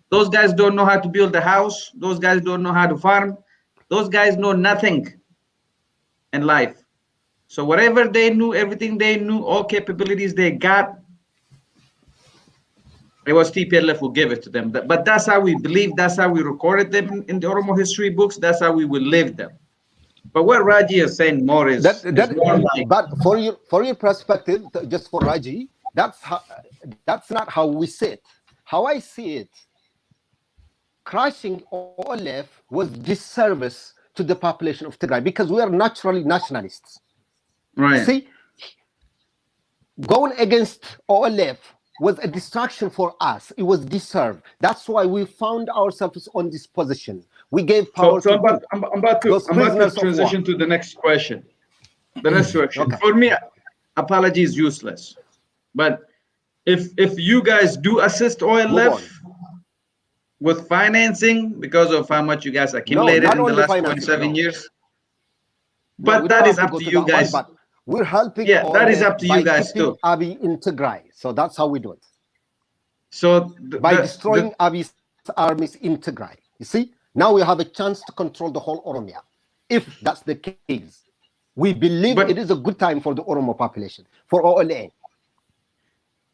Those guys don't know how to build a house. Those guys don't know how to farm. Those guys know nothing in life. So whatever they knew, everything they knew, all capabilities they got, it was TPLF who gave it to them. But that's how we believe. That's how we recorded them in the Oromo history books. That's how we will live them. But what Raji is saying more is, more like... But for your perspective, just for Raji, that's not how we see it. How I see it, crushing OLF was disservice to the population of Tigray because we are naturally nationalists. Right. See, going against OLF was a distraction for us. It was deserved. That's why we found ourselves on this position. We gave power I'm about to transition to the next question. The next question. Okay. For me, apology is useless. But if you guys do assist OLF with financing because of how much you guys accumulated in the last 27 years, but that is up to you guys. But we're helping. Yeah, that is up to you guys too. Abiy in Tigray. So that's how we do it. So by destroying Abiy's armies in Tigray. You see? Now we have a chance to control the whole Oromia. If that's the case, we believe it is a good time for the Oromo population, for OLA.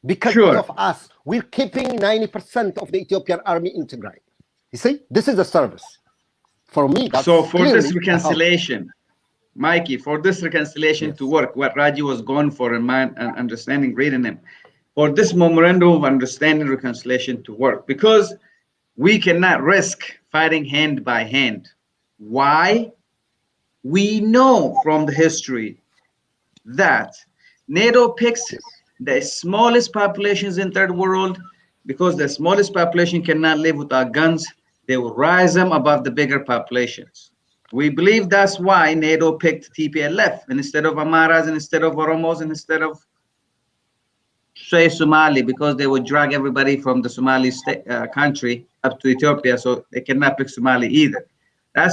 Because of us, we're keeping 90% of the Ethiopian army in Tigray. You see, this is a service. For me, that's so for this clearly reconciliation, Mikey, for this reconciliation to work, what Raji was going for in my understanding, reading him, for this memorandum of understanding reconciliation to work, because we cannot risk fighting hand by hand. Why? We know from the history that NATO picks the smallest populations in third world because the smallest population cannot live without guns. They will rise them above the bigger populations. We believe that's why NATO picked TPLF instead of Amaras, and instead of Oromos, and instead of say Somali, because they would drag everybody from the Somali country up to Ethiopia, so they cannot pick Somali either.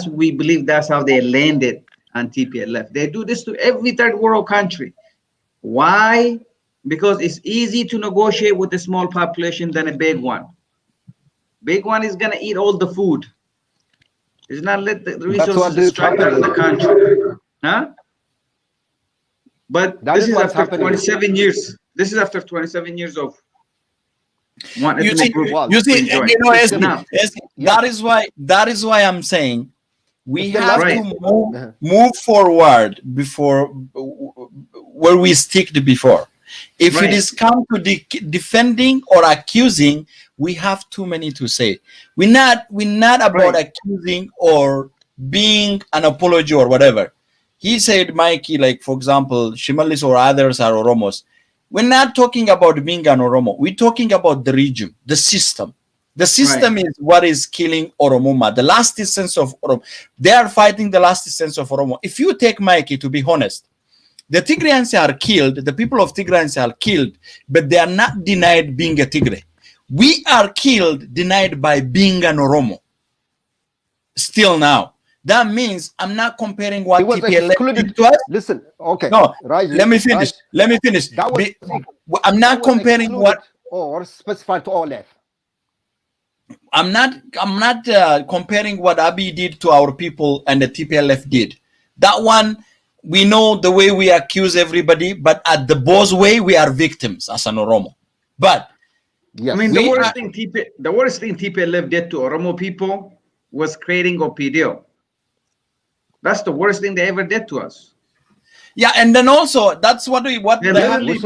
We believe that's how they landed on TPLF. They do this to every third world country. Why? Because it's easy to negotiate with a small population than a big one. Big one is gonna eat all the food. It's not let the resources extract out of the country. Huh? But this is after 27 years. This is after 27 years of one ethnic group. You see, you know, that is why I'm saying we have to move forward before where we stick before. If it is come to defending or accusing, we have too many to say. We're not about accusing or being an apology or whatever. He said, Mikey, like for example, Shimalis or others are Oromos. We're not talking about being an Oromo. We're talking about the region, the system. The system is what is killing Oromoma. The last essence of Oromo. They are fighting the last essence of Oromo. If you take Mikey, to be honest, the Tigrayans are killed. The people of Tigrayans are killed, but they are not denied being a Tigray. We are killed, denied by being an Oromo. Still now. That means I'm not comparing what TPLF did to us. Listen, okay. No, let me finish. Let me finish. I'm not comparing what or specified to OLF. I'm not comparing what Abiy did to our people and the TPLF did. That one, we know the way we accuse everybody, but at the boss way, we are victims as an Oromo. But I mean, the worst thing TPLF did to Oromo people was creating OPDO. That's the worst thing they ever did to us. Yeah, and then also that's what they literally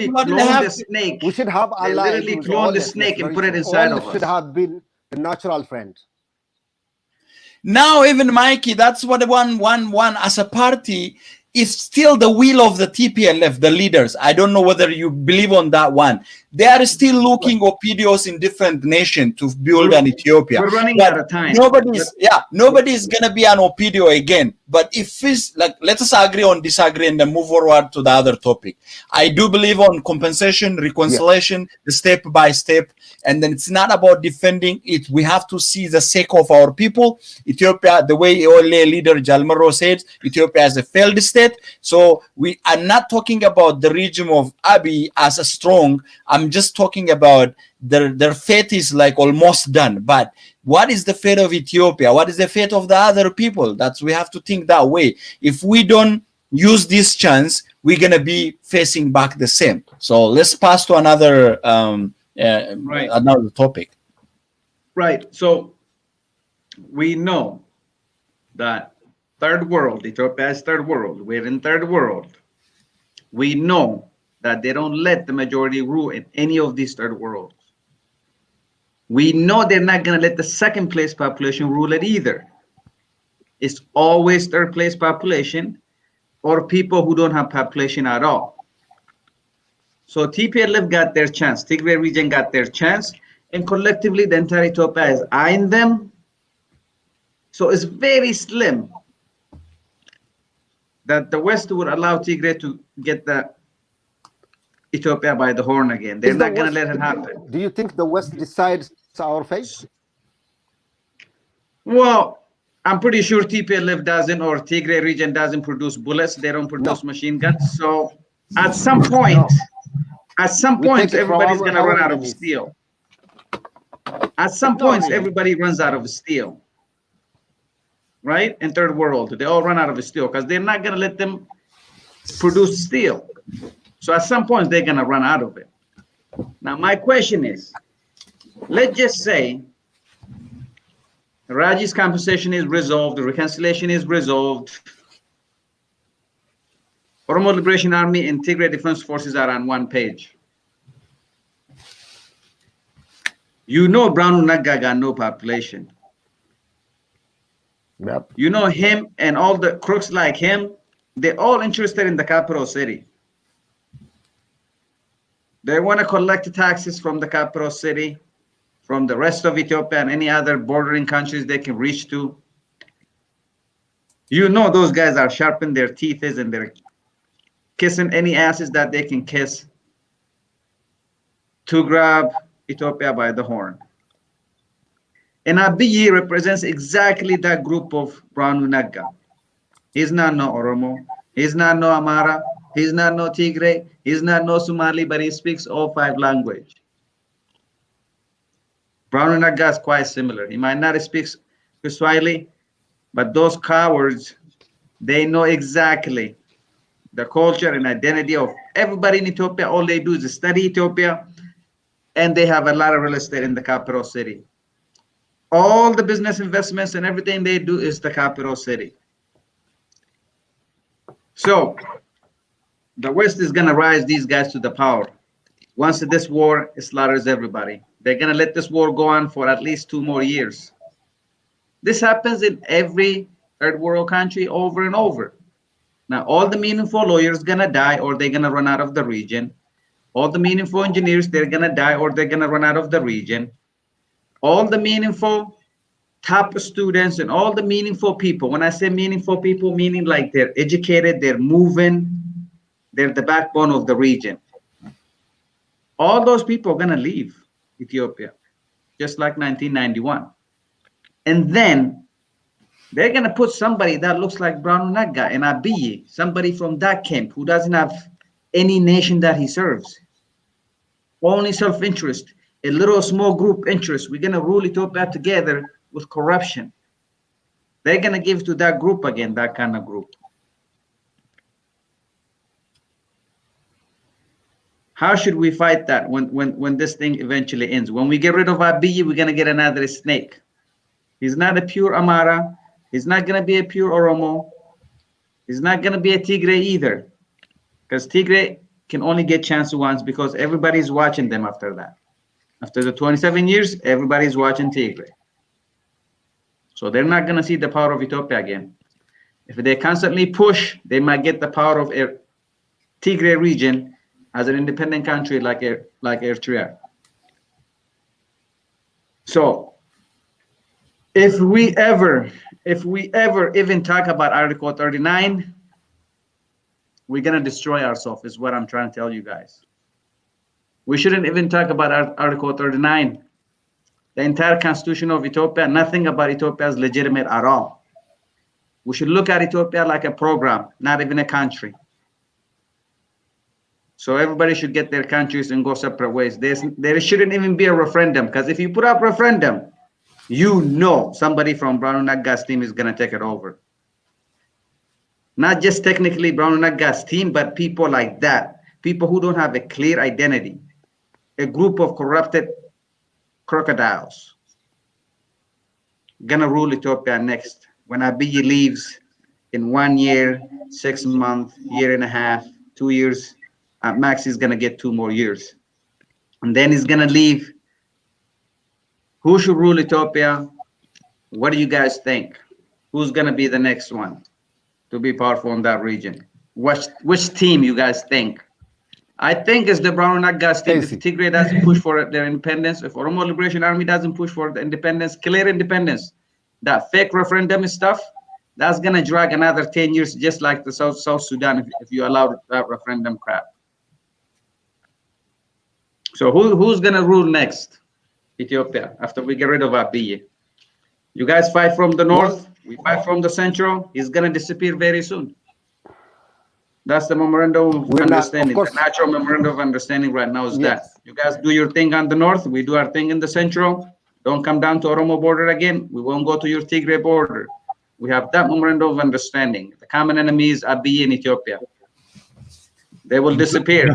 cloned the snake. We should have they literally cloned the snake and put it inside of us. Should have been a natural friend. Now, even Mikey, that's what one as a party is still the will of the TPLF, the leaders. I don't know whether you believe on that one. They are still looking OPDOs in different nations to build an Ethiopia. We're running out of time. Nobody's gonna be an OPDO again. But if it's like, let us agree on disagree and then move forward to the other topic. I do believe on compensation, reconciliation, the step by step, and then it's not about defending it. We have to see the sake of our people. Ethiopia, the way Ole leader Jalmaro said, Ethiopia is a failed state. So we are not talking about the regime of Abiy as a strong. I'm just talking about their fate is like almost done. But what is the fate of Ethiopia? What is the fate of the other people? We have to think that way. If we don't use this chance, we're gonna be facing back the same. So let's pass to another another topic. Right. So we know that third world, Ethiopia is third world. We're in third world. We know that they don't let the majority rule in any of these third worlds. We know they're not going to let the second place population rule it either. It's always third place population or people who don't have population at all. So TPLF got their chance. Tigray region got their chance. And collectively, the entire Ethiopia is eyeing them. So it's very slim that the West would allow Tigray to get the Ethiopia by the horn again. They're not going to let it happen. Do you think the West decides our fate? Well, I'm pretty sure TPLF doesn't, or Tigray region doesn't produce bullets. They don't produce machine guns. So at some point, everybody's going to run out of steel. At some point, everybody runs out of steel. Right? In third world, they all run out of steel because they're not going to let them produce steel. So at some point, they're going to run out of it. Now, my question is, let's just say Raji's compensation is resolved. The reconciliation is resolved. Oromo Liberation Army and Tigray Defense Forces are on one page. You know Brown Naga got no population. Yep. You know him and all the crooks like him, they're all interested in the capital city. They want to collect taxes from the capital city, from the rest of Ethiopia and any other bordering countries they can reach to. You know those guys are sharpening their teeth and they're kissing any asses that they can kiss to grab Ethiopia by the horn. And Abiy represents exactly that group of Brown Naga. He's not no Oromo, he's not no Amara, he's not no Tigray, he's not no Somali, but he speaks all 5 languages. Brown Naga is quite similar. He might not speak Kiswahili, but those cowards, they know exactly the culture and identity of everybody in Ethiopia. All they do is study Ethiopia, and they have a lot of real estate in the capital city. All the business investments and everything they do is the capital city. So the West is going to rise these guys to the power. Once this war slaughters everybody, they're going to let this war go on for at least 2 more years. This happens in every third world country over and over. Now, all the meaningful lawyers going to die or they're going to run out of the region. All the meaningful engineers, they're going to die or they're going to run out of the region. All the meaningful top students and all the meaningful people. When I say meaningful people, meaning like they're educated, they're moving, they're the backbone of the region. All those people are going to leave Ethiopia, just like 1991. And then they're going to put somebody that looks like Brown Naga and Abiy, somebody from that camp who doesn't have any nation that he serves. Only self-interest, a little small group interest. We're going to rule Ethiopia together with corruption. They're going to give to that group again, that kind of group. How should we fight that when this thing eventually ends? When we get rid of Abiy, we're going to get another snake. He's not a pure Amara. He's not going to be a pure Oromo. He's not going to be a Tigray either. Because Tigray can only get chance once because everybody's watching them after that. After the 27 years, everybody's watching Tigray. So they're not going to see the power of Ethiopia again. If they constantly push, they might get the power of Tigray region as an independent country like Eritrea. So if we ever even talk about Article 39, we're going to destroy ourselves, is what I'm trying to tell you guys. We shouldn't even talk about Article 39. The entire constitution of Ethiopia, nothing about Ethiopia is legitimate at all. We should look at Ethiopia like a program, not even a country. So everybody should get their countries and go separate ways. There shouldn't even be a referendum, because if you put up referendum, you know somebody from Brown Naga's team is going to take it over. Not just technically Brown Naga's team, but people like that. People who don't have a clear identity. A group of corrupted crocodiles. Gonna rule Ethiopia next. When Abiy leaves in 1 year, 6 months, year and a half, 2 years, max is gonna get 2 more years. And then he's gonna leave. Who should rule Ethiopia? What do you guys think? Who's gonna be the next one to be powerful in that region? Which team you guys think? I think it's the Brown Naga's team. If Tigray doesn't push for their independence, if Oromo Liberation Army doesn't push for the independence, clear independence, that fake referendum stuff, that's gonna drag another 10 years, just like the South Sudan, if you allow that referendum crap. So who's gonna rule next? Ethiopia, after we get rid of Abiy. You guys fight from the north, we fight from the central. He's gonna disappear very soon. That's the memorandum of understanding. The natural memorandum of understanding right now is that. You guys do your thing on the north, we do our thing in the central. Don't come down to Oromo border again. We won't go to your Tigray border. We have that memorandum of understanding. The common enemy is Abiy in Ethiopia. They will disappear.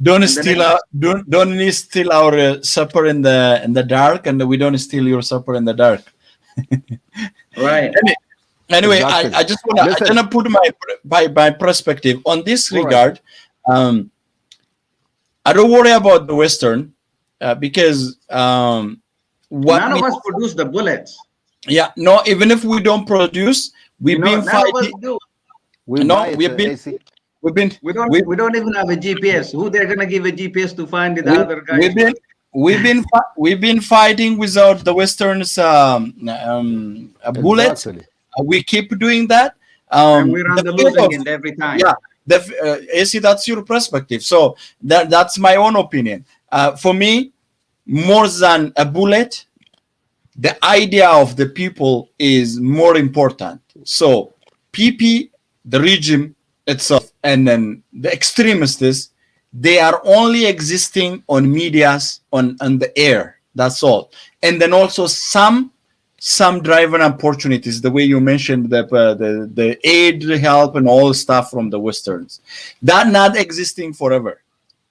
Don't steal our supper in the dark, and we don't steal your supper in the dark. Right. Anyway, Exactly. I just want to put my perspective on this regard. I don't worry about the Western because what None of us produce the bullets. Yeah, no, even if we don't produce, we've been none of us fighting. do. We don't even have a GPS. Who they're gonna give a GPS to find the other guys? We've been fighting without the Westerns bullets. Exactly. We keep doing that. And we're on the losing end every time. Yeah, AC, that's your perspective. So that's my own opinion. For me, more than a bullet, the idea of the people is more important. So PP, the regime itself, and then the extremists, they are only existing on medias, on the air. That's all. And then also some driven opportunities, the way you mentioned the aid, help, and all stuff from the Westerns. That not existing forever.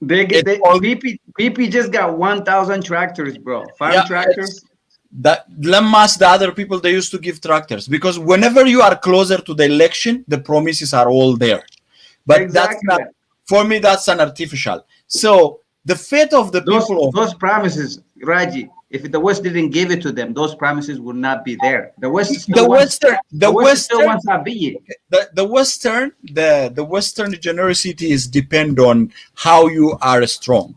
PP just got 1,000 tractors, bro. Farm tractors. That Lemmas, the other people, they used to give tractors because whenever you are closer to the election, the promises are all there. But exactly. That's not, for me, that's an artificial. So the fate of the those promises, Raji, if the West didn't give it to them, those promises would not be there. The West still wants Abiy. The Western generosity is depend on how you are strong.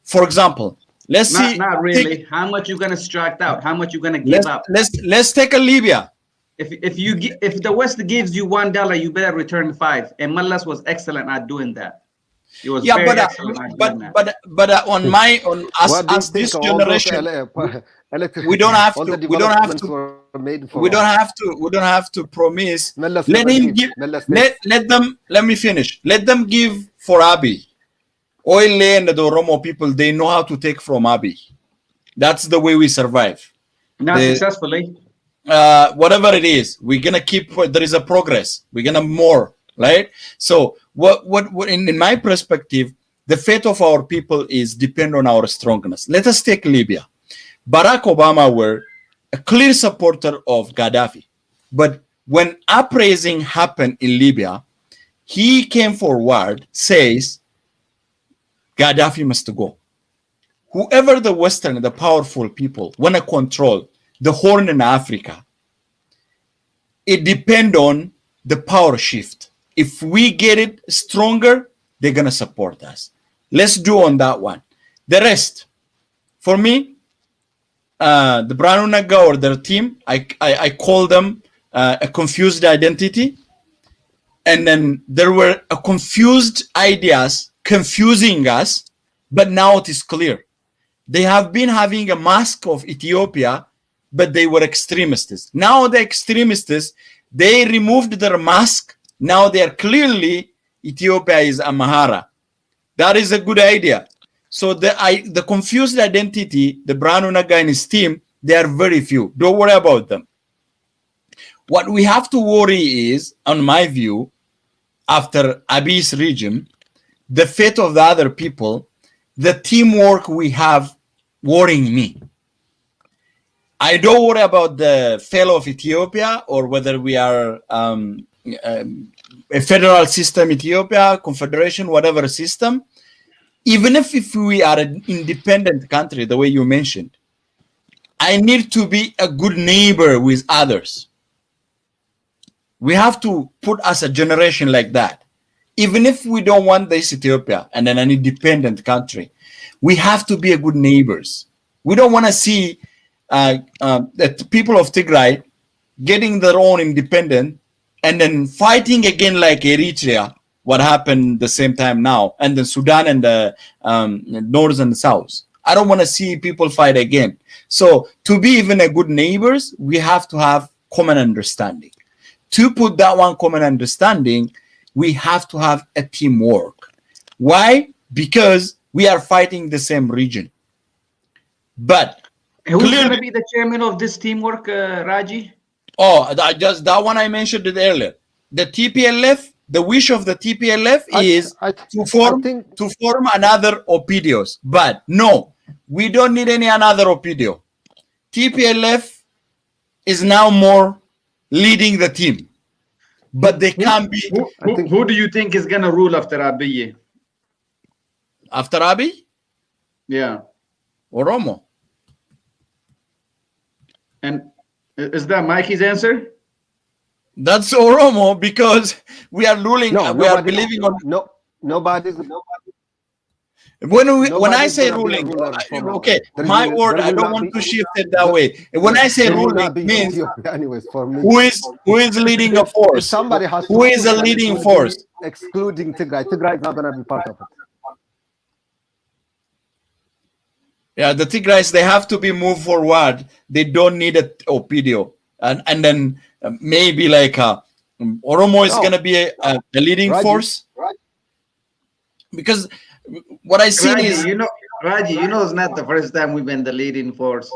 For example, let's see. Not really. How much you gonna extract out? How much you gonna give up? Let's take a Libya. If the West gives you $1, you better return 5. And Mallas was excellent at doing that. He was very excellent at doing that. But on us this generation, we don't have to promise. Let me finish. Let them give for Abiy. Oil and the Oromo people, they know how to take from Abiy. That's the way we survive. Not successfully. Whatever it is, we're gonna keep. There is a progress. We're gonna more, right? So what in my perspective, the fate of our people is depend on our strongness. Let us take Libya. Barack Obama were a clear supporter of Gaddafi, but when uprising happened in Libya, he came forward, says Gaddafi must go. Whoever the Western, the powerful people want to control the Horn in Africa, it depends on the power shift. If we get it stronger, they're going to support us. Let's do on that one. The rest, for me, the Branu Naga or their team, I call them a confused identity. And then there were confused ideas confusing us, but now it is clear. They have been having a mask of Ethiopia, but they were extremists. Now the extremists, they removed their mask. Now they are clearly Ethiopia is Amhara. That is a good idea. So the confused identity, the Branu Naga and his team, they are very few. Don't worry about them. What we have to worry is, on my view, after Abiy's regime, the fate of the other people, the teamwork we have worrying me. I don't worry about the failure of Ethiopia or whether we are a federal system, Ethiopia, confederation, whatever system. Even if we are an independent country, the way you mentioned, I need to be a good neighbor with others. We have to put us a generation like that. Even if we don't want this Ethiopia and then an independent country, we have to be a good neighbors. We don't want to see the people of Tigray getting their own independent and then fighting again like Eritrea, what happened the same time now, and then Sudan and the North and the South. I don't want to see people fight again. So to be even a good neighbors, we have to have common understanding. To put that one common understanding, we have to have a teamwork. Why? Because we are fighting the same region. But who's going to be the chairman of this teamwork, Raji? Oh, that one I mentioned it earlier. The TPLF, the wish of the TPLF is to form another Opidios. But no, we don't need any another Opidio. TPLF is now more leading the team, but they can't be. Who do you think is gonna rule after Abiy? After Abiy? Yeah. Oromo. And is that Mikey's answer? That's Oromo, because we are ruling. We are believing on. Nobody's. When I say ruling, okay, my word, I don't want to shift it that way. When I say ruling, means anyways for me. Who is leading a force? Somebody has. Who is a leading force? Excluding Tigray. Tigray is not going to be part of it. Yeah, the Tigrays, they have to be moved forward. They don't need a Opidio, and then maybe like Oromo is going to be a leading force, right? Because what I see is, Raji, it's not the first time we've been the leading force.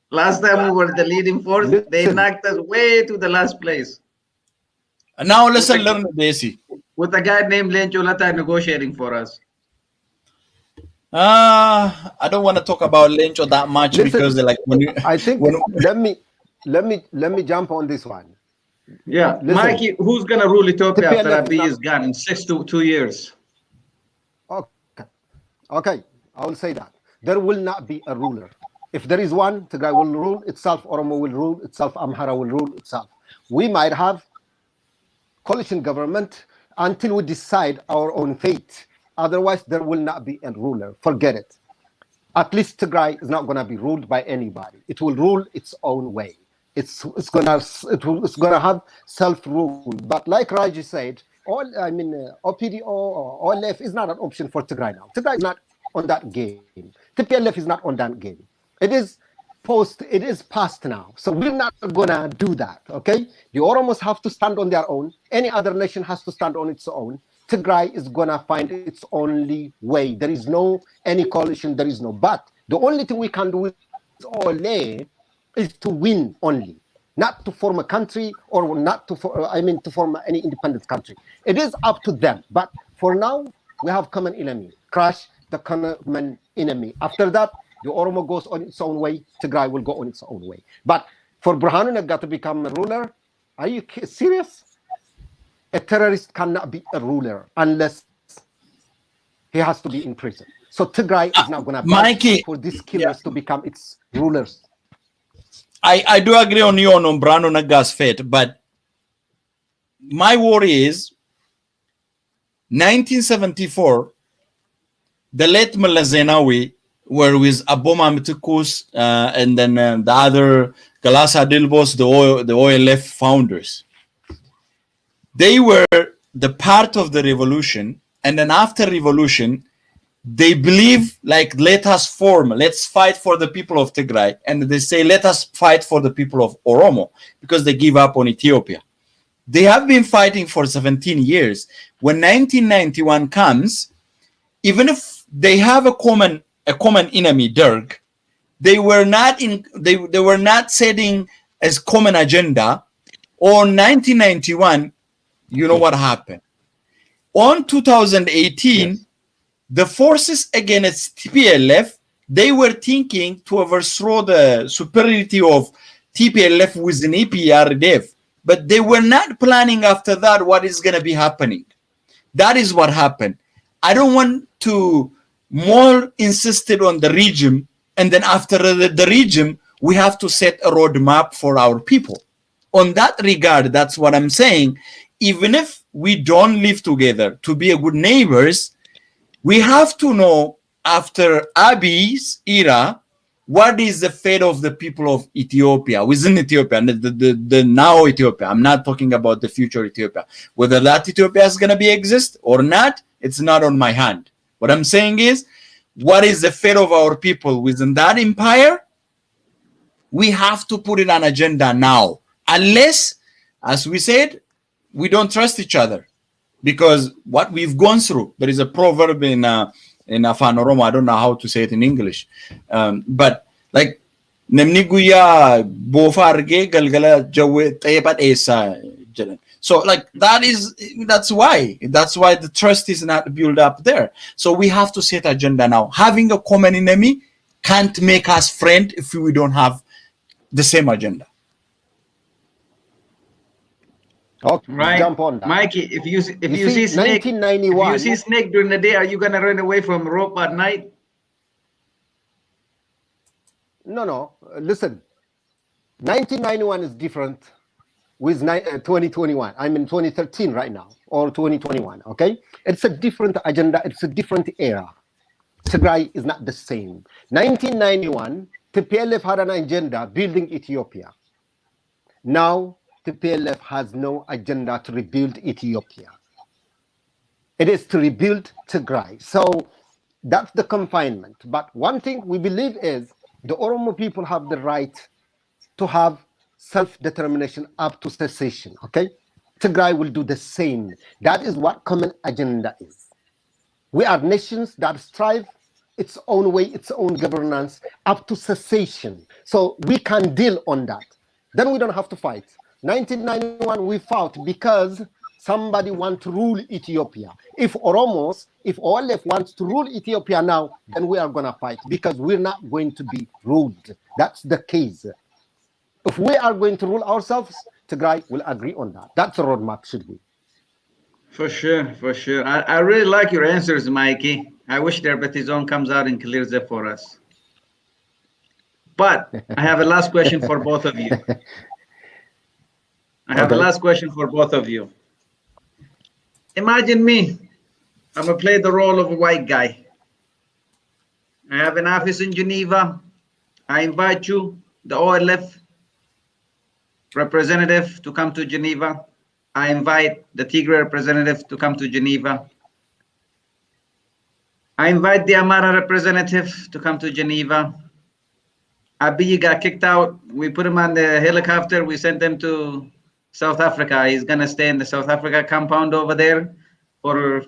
Last time we were the leading force, they knocked us way to the last place. And now let's learn the Desi. With a guy named Lencho Lata negotiating for us. I don't want to talk about Lencho that much. Listen, because like let me jump on this one. Yeah, listen, Mikey, who's gonna rule Ethiopia after Abiy is gone in 6 to 2 years? Okay, I will say that there will not be a ruler. If there is one, Tigray will rule itself, Oromo will rule itself, Amhara will rule itself. We might have coalition government until we decide our own fate. Otherwise, there will not be a ruler. Forget it. At least Tigray is not going to be ruled by anybody. It will rule its own way. It's gonna have self-rule. But like Raji said, OPDO or OLF is not an option for Tigray now. Tigray is not on that game. TPLF is not on that game. It is past now. So we're not gonna do that, okay? The Oromos have to stand on their own. Any other nation has to stand on its own. Tigray is gonna find its only way. There is no any coalition, there is no. But the only thing we can do with Ole is to win only. Not to form a country or not to form any independent country. It is up to them. But for now, we have common enemy. Crush the common enemy. After that, the Oromo goes on its own way. Tigray will go on its own way. But for Burhanu Naga to become a ruler, are you serious? A terrorist cannot be a ruler unless he has to be in prison. So Tigray is not going to fight for these killers to become its rulers. I do agree on you on Burhanu Naga's fate, but my worry is 1974, the late Mullah Zenawi were with Aboma Mitukus and then the other Galasa Dilbos, the OLF founders. They were the part of the revolution, and then after revolution, they believe like let's fight for the people of Tigray, and they say let us fight for the people of Oromo because they give up on Ethiopia. They have been fighting for 17 years. When 1991 comes, even if they have a common enemy, Derg, they were not setting as common agenda. On 1991, you know what happened? On 2018. Yes. The forces against TPLF, they were thinking to overthrow the superiority of TPLF within EPRDF, but they were not planning after that what is going to be happening. That is what happened. I don't want to more insisted on the regime, and then after the regime, we have to set a roadmap for our people. On that regard, that's what I'm saying. Even if we don't live together to be a good neighbors, we have to know after Abiy's era, what is the fate of the people of Ethiopia, within Ethiopia, and the now Ethiopia. I'm not talking about the future Ethiopia. Whether that Ethiopia is going to exist or not, it's not on my hand. What I'm saying is, what is the fate of our people within that empire? We have to put it on agenda now. Unless, as we said, we don't trust each other. Because what we've gone through, there is a proverb in Afan Oromo, I don't know how to say it in English, but like Nemniguya Bofarge Galgala Jawe Tepat Esa. So like that's why the trust is not built up there. So we have to set agenda now. Having a common enemy can't make us friend if we don't have the same agenda. Okay, right? jump on that. Mikey, if you You see see, snake, if 1991. you see snake during the day, are you gonna run away from rope at night? No. Listen, 1991 is different with 2021. I'm in 2013 right now, or 2021. Okay, it's a different agenda. It's a different era. Tigray is not the same. 1991, TPLF had an agenda building Ethiopia. Now, TPLF has no agenda to rebuild Ethiopia. It is to rebuild Tigray. So that's the confinement. But one thing we believe is the Oromo people have the right to have self-determination up to secession, okay? Tigray will do the same. That is what common agenda is. We are nations that strive its own way, its own governance up to cessation. So we can deal on that. Then we don't have to fight. 1991, we fought because somebody wants to rule Ethiopia. If Oromos, if OLF wants to rule Ethiopia now, then we are going to fight because we're not going to be ruled. That's the case. If we are going to rule ourselves, Tigray will agree on that. That's a roadmap, should we? For sure, for sure. I really like your answers, Mikey. I wish their Betizon comes out and clears it for us. But I have a last question for both of you. I have a last question for both of you. Imagine me. I'm going to play the role of a white guy. I have an office in Geneva. I invite you, the OLF representative, to come to Geneva. I invite the Tigray representative to come to Geneva. I invite the Amara representative to come to Geneva. Abiy got kicked out. We put him on the helicopter. We sent him to South Africa. He's going to stay in the South Africa compound over there for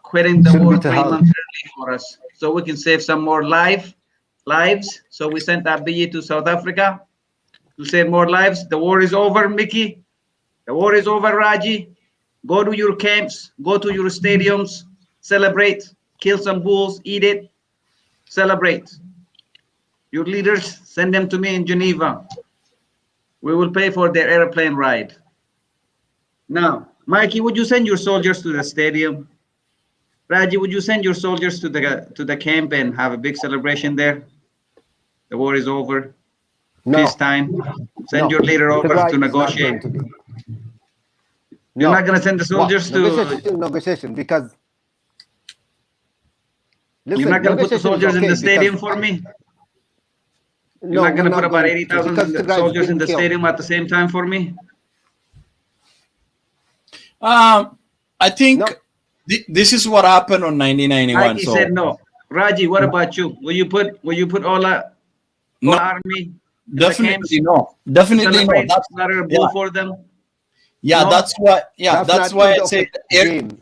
quitting the war 3 months early for us, so we can save some more lives. So we sent Abiy to South Africa to save more lives. The war is over, Mickey. The war is over, Raji. Go to your camps, go to your stadiums, celebrate, kill some bulls, eat it, celebrate. Your leaders, send them to me in Geneva. We will pay for their airplane ride. Now, Mikey, would you send your soldiers to the stadium? Raji, would you send your soldiers to the camp and have a big celebration there? The war is over. Peace time. Send your leader over to negotiate. You're not going to send the soldiers to negotiation because you're not going to put the soldiers in the stadium for me? You're not going to put about 80,000 soldiers in the stadium at the same time for me? I think this is what happened on 1991. He said no. Raji, what about you? Will you put all army? Definitely no. Definitely no. That's not a bull for them. Yeah, no? That's why. Yeah, that's why I said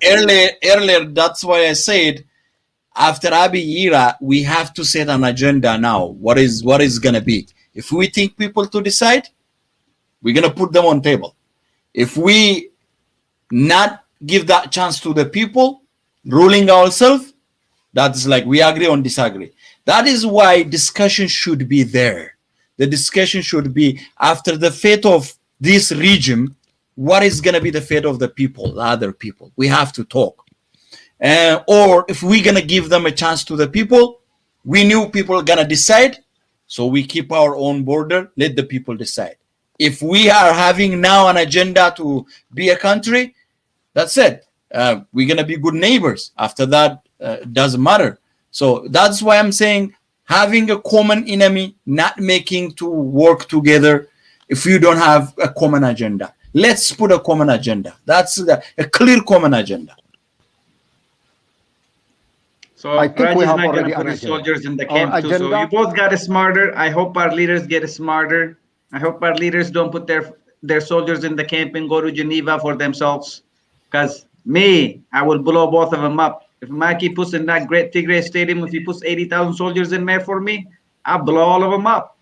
earlier. That's why I said after Abiy era, we have to set an agenda now. What is gonna be? If we think people to decide, we're gonna put them on table. If we not give that chance to the people, ruling ourselves, that's like we agree on disagree. That is why discussion should be there. The discussion should be after the fate of this regime. What is going to be the fate of the people, the other people? We have to talk. Or if we're going to give them a chance to the people, we knew people are going to decide. So we keep our own border, let the people decide. If we are having now an agenda to be a country, that's it. We're going to be good neighbors. After that, doesn't matter. So that's why I'm saying having a common enemy, not making to work together if you don't have a common agenda. Let's put a common agenda. That's a clear common agenda. So I think we have not going to put his soldiers in the camp too. So you both got smarter. I hope our leaders get smarter. I hope our leaders don't put their soldiers in the camp and go to Geneva for themselves. Because I will blow both of them up. If Mikey puts in that great Tigray stadium, if he puts 80,000 soldiers in there for me, I'll blow all of them up.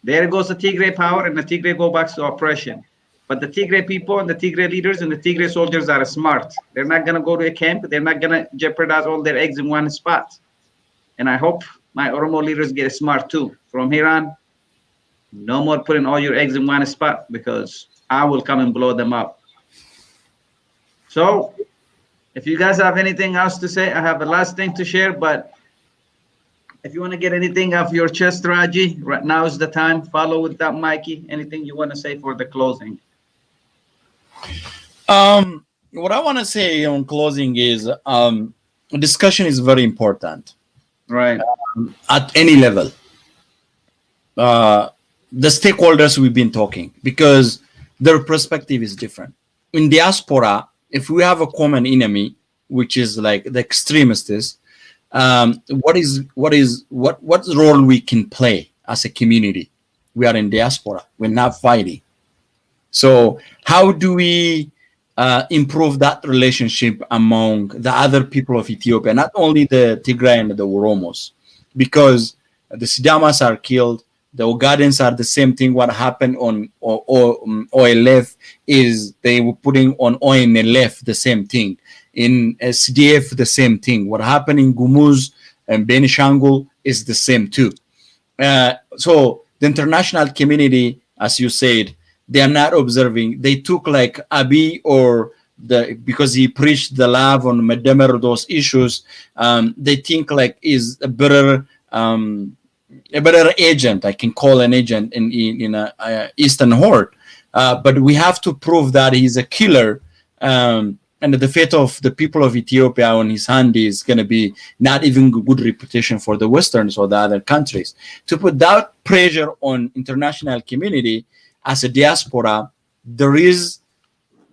There goes the Tigray power, and the Tigray go back to oppression. But the Tigray people and the Tigray leaders and the Tigray soldiers are smart. They're not going to go to a camp. They're not going to jeopardize all their eggs in one spot. And I hope my Oromo leaders get smart too. From here on, no more putting all your eggs in one spot, because I will come and blow them up. So if you guys have anything else to say, I have the last thing to share, but if you want to get anything off your chest, Raji, right now is the time. Follow with that, Mikey. Anything you want to say for the closing? What I want to say on closing is discussion is very important Right. at any level. The stakeholders we've been talking, because their perspective is different. In diaspora, if we have a common enemy, which is like the extremists, what role we can play as a community? We are in diaspora. We're not fighting. So how do we improve that relationship among the other people of Ethiopia, not only the Tigray and the Oromos, because the Sidamas are killed, the Ogadens are the same thing. What happened on OLF is they were putting on ONLF the same thing. In SDF, the same thing. What happened in Gumuz and Benishangul is the same too. So the international community, as you said, they are not observing. They took like Abiy because he preached the love on Medemer, those issues. They think like is a better agent. I can call an agent in a Eastern Horde, but we have to prove that he's a killer. And the fate of the people of Ethiopia on his hand is going to be not even good reputation for the Westerns or the other countries. To put that pressure on international community as a diaspora,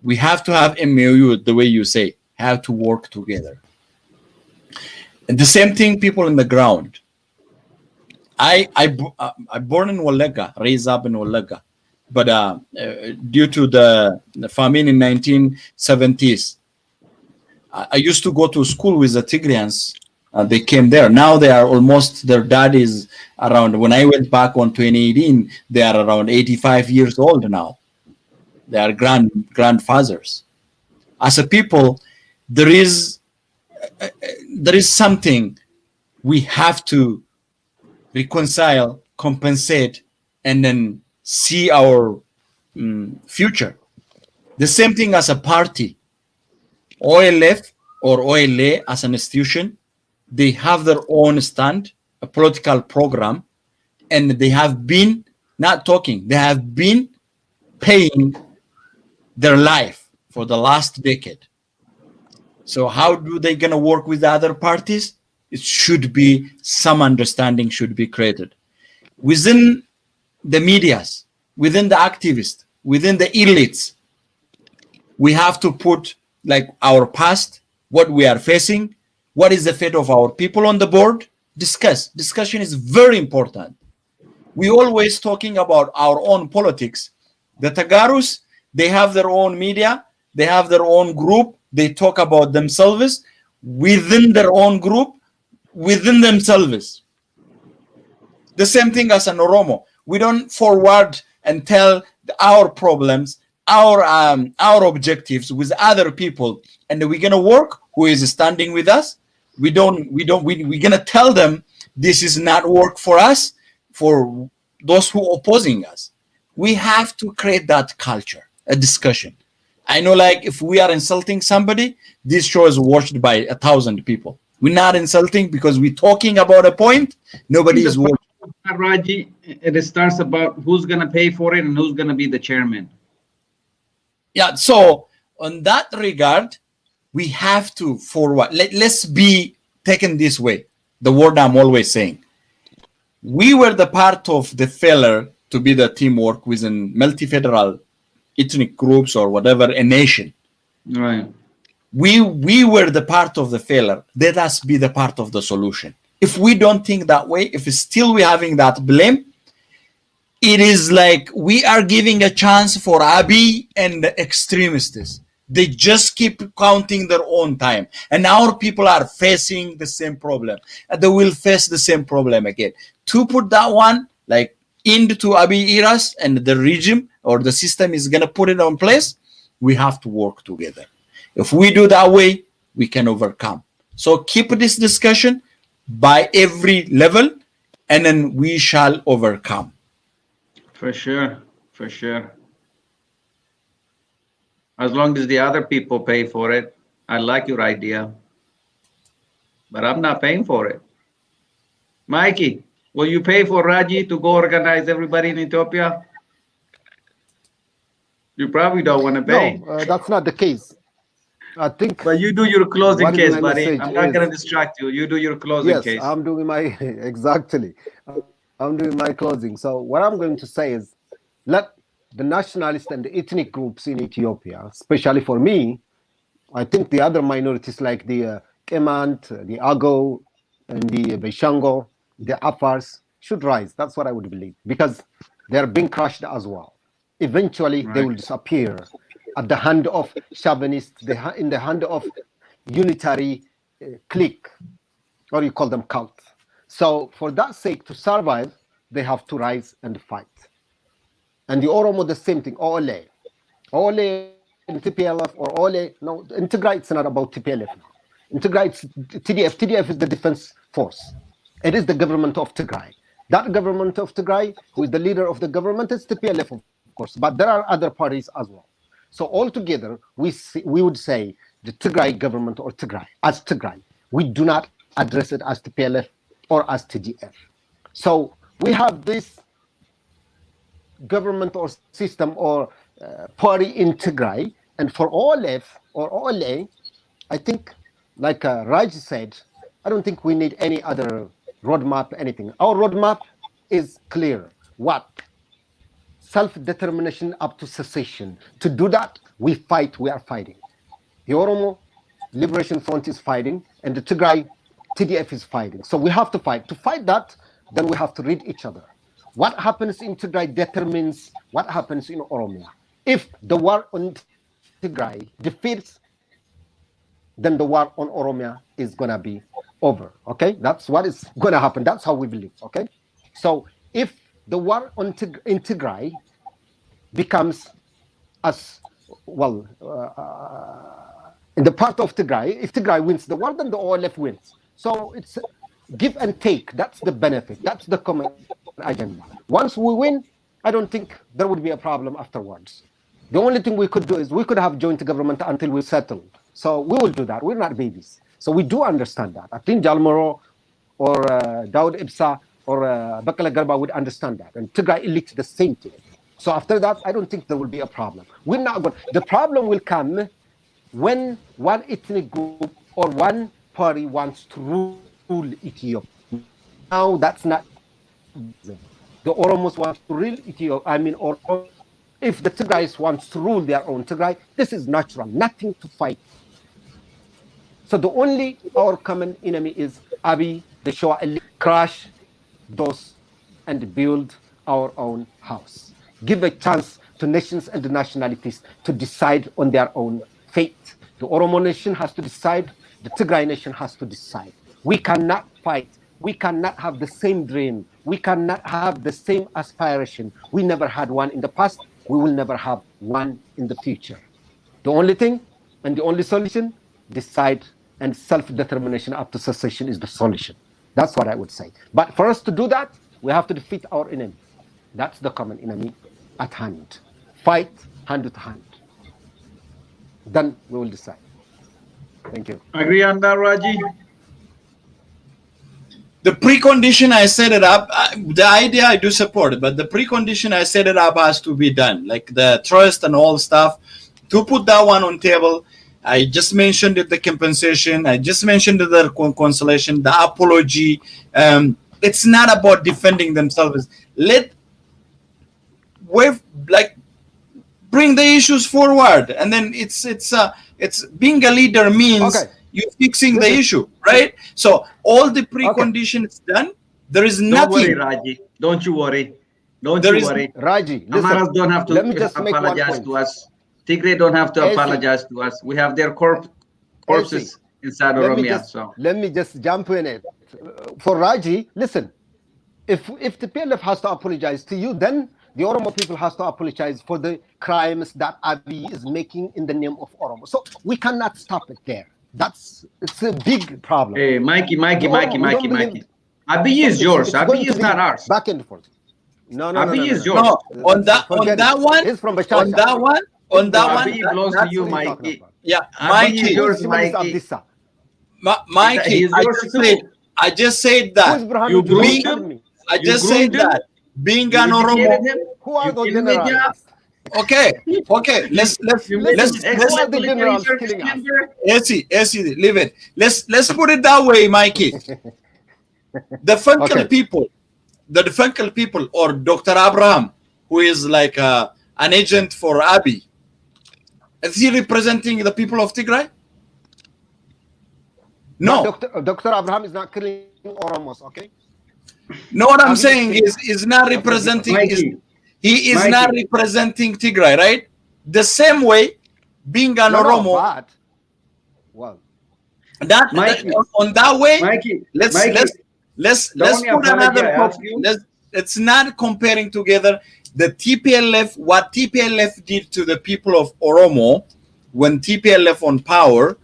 we have to have MOU, the way you say, have to work together. And the same thing, people in the ground. I born in Walega, raised up in Walega, but due to the famine in 1970s, I used to go to school with the Tigrayans. They came there. Now they are almost, their dad is around, when I went back on 2018, they are around 85 years old now. They are grandfathers. As a people, there is something we have to reconcile, compensate, and then see our future. The same thing as a party. OLF or OLA as an institution, they have their own stand, a political program, and they have been not talking, they have been paying their life for the last decade. So how do they gonna work with the other parties? It should be some understanding should be created within the medias, within the activists, within the elites. We have to put like our past, what we are facing, what is the fate of our people on the board. Discussion is very important. We always talking about our own politics. The Tagarus, they have their own media, they have their own group, they talk about themselves within their own group, within themselves. The same thing as an Oromo. We don't forward and tell our problems, our objectives with other people, and we're gonna work. Who is standing with us? We're gonna tell them this is not work for us. For those who opposing us, we have to create that culture, a discussion. I know, like if we are insulting somebody, this show is watched by 1,000 people. We're not insulting because we're talking about a point. Nobody is watching. Raji, it starts about who's gonna pay for it and who's gonna be the chairman. Yeah, so on that regard, we have to forward. Let's be taken this way. The word I'm always saying. We were the part of the failure to be the teamwork within multi-federal ethnic groups or whatever, a nation. Right. We were the part of the failure. Let us be the part of the solution. If we don't think that way, if still we're having that blame, it is like we are giving a chance for Abiy and the extremists. They just keep counting their own time. And our people are facing the same problem. And they will face the same problem again. To put that one, like into Abiy eras and the regime or the system is going to put it on place, we have to work together. If we do that way, we can overcome. So keep this discussion by every level, and then we shall overcome. For sure, for sure. As long as the other people pay for it, I like your idea, but I'm not paying for it. Mikey, will you pay for Raji to go organize everybody in Ethiopia? You probably don't want to pay. No, that's not the case. I think But you do your closing what is case, my buddy. message I'm not is, going to distract you. You do your closing yes, case. I'm doing my, exactly. I'm doing my closing. So what I'm going to say is, let the nationalist and the ethnic groups in Ethiopia, especially for me, I think the other minorities like the Kemant, the Ago, and the Beshango, the Afars should rise. That's what I would believe, because they're being crushed as well. Eventually, they will disappear at the hand of chauvinists, in the hand of unitary clique, or you call them cult. So for that sake, to survive, they have to rise and fight. And the Oromo, the same thing, Ole. Ole in TPLF or Ole, no, in Tigray, it's not about TPLF now. In Tigray, it's TDF. TDF is the defense force. It is the government of Tigray. That government of Tigray, who is the leader of the government, is TPLF, of course. But there are other parties as well. So altogether, we would say the Tigray government or Tigray, as Tigray. We do not address it as TPLF or as TDF. So we have this government or system or party in Tigray, and for OLF or OLA, I think, like Raj said, I don't think we need any other roadmap, anything. Our roadmap is clear. What? Self-determination up to secession. To do that, we fight, we are fighting. The Oromo Liberation Front is fighting, and the Tigray TDF is fighting. So we have to fight. To fight that, then we have to read each other. What happens in Tigray determines what happens in Oromia. If the war on Tigray defeats, then the war on Oromia is going to be over. Okay? That's what is going to happen. That's how we believe. Okay? So if the war on in Tigray becomes as well, in the part of Tigray, if Tigray wins the war, then the OLF wins. So it's give and take. That's the benefit. That's the common agenda. Once we win, I don't think there would be a problem afterwards. The only thing we could do is we could have joint government until we settled. So we will do that. We're not babies. So we do understand that. I think Jalmoro or Daud Ibsa or Bakala Garba would understand that. And Tigray elite the same thing. So after that, I don't think there will be a problem. We're not going. The problem will come when one ethnic group or one party wants to rule Ethiopia. Now that's not. The Oromos want to rule Ethiopia. I mean, or if the Tigrays wants to rule their own Tigray, this is natural. Nothing to fight. So the only our common enemy is Abiy, the Shoah elite. Crash those and build our own house. Give a chance to nations and nationalities to decide on their own fate. The Oromo nation has to decide. The Tigray nation has to decide. We cannot fight. We cannot have the same dream. We cannot have the same aspiration. We never had one in the past. We will never have one in the future. The only thing and the only solution, decide, and self-determination up to secession is the solution. That's what I would say. But for us to do that, we have to defeat our enemy. That's the common enemy at hand. Fight hand to hand. Then we will decide. Thank you. Agree on that, Raji? The precondition I set it up, the idea I do support it, but the precondition I set it up has to be done, like the trust and all stuff. To put that one on table, I just mentioned it, the compensation. I just mentioned the consolation, the apology. It's not about defending themselves. Bring the issues forward, and then it's being a leader means. Okay. You're fixing the issue, right? So all the preconditions done. There is nothing. Don't worry, Raji. Don't you worry. Don't you worry. Raji, Amaras don't have to apologize to us. Tigray don't have to apologize to us. We have their corpses inside Oromia. So let me just jump in it. For Raji, listen. If the PLF has to apologize to you, then the Oromo people has to apologize for the crimes that Abiy is making in the name of Oromo. So we cannot stop it there. It's a big problem. Hey, Mikey. Abiy is yours. Abiy is not ours. Back and forth. No. Abiy is yours. No, on that one. He's from on that one. on that one, Abiy belongs to that's you, what he's talking Mikey. about. yeah, Abiy Mikey, is yours, Who's Shimalis Mikey. Abdissa? Mikey, He's yours too. I just said Who that. is Burhanuddin? You groomed Being, Tell him. me. I You just said groomed him. that. Being You an Oromo. educated him. Who are You those gave him a job. generals? Okay, okay. Let's You made him Listen, excellent who are the military generals service killing us? member. AC, leave it. Let's put it that way, Mikey. The Funkle Okay. people, the Funkle people, or Dr. Abraham, who is like an agent for Abiy, is he representing the people of Tigray? No. Dr. Abraham is not killing Oromos, okay? No, what I'm Abiy saying is is not representing. Mikey. He is Mikey. not representing Tigray, right? The same way, being an Oromo, but, well, that Mikey. on that way. Mikey. Let's Mikey. let's The let's only put apology another I ask topic. you- It's not comparing together the TPLF, what TPLF did to the people of Oromo when TPLF on power,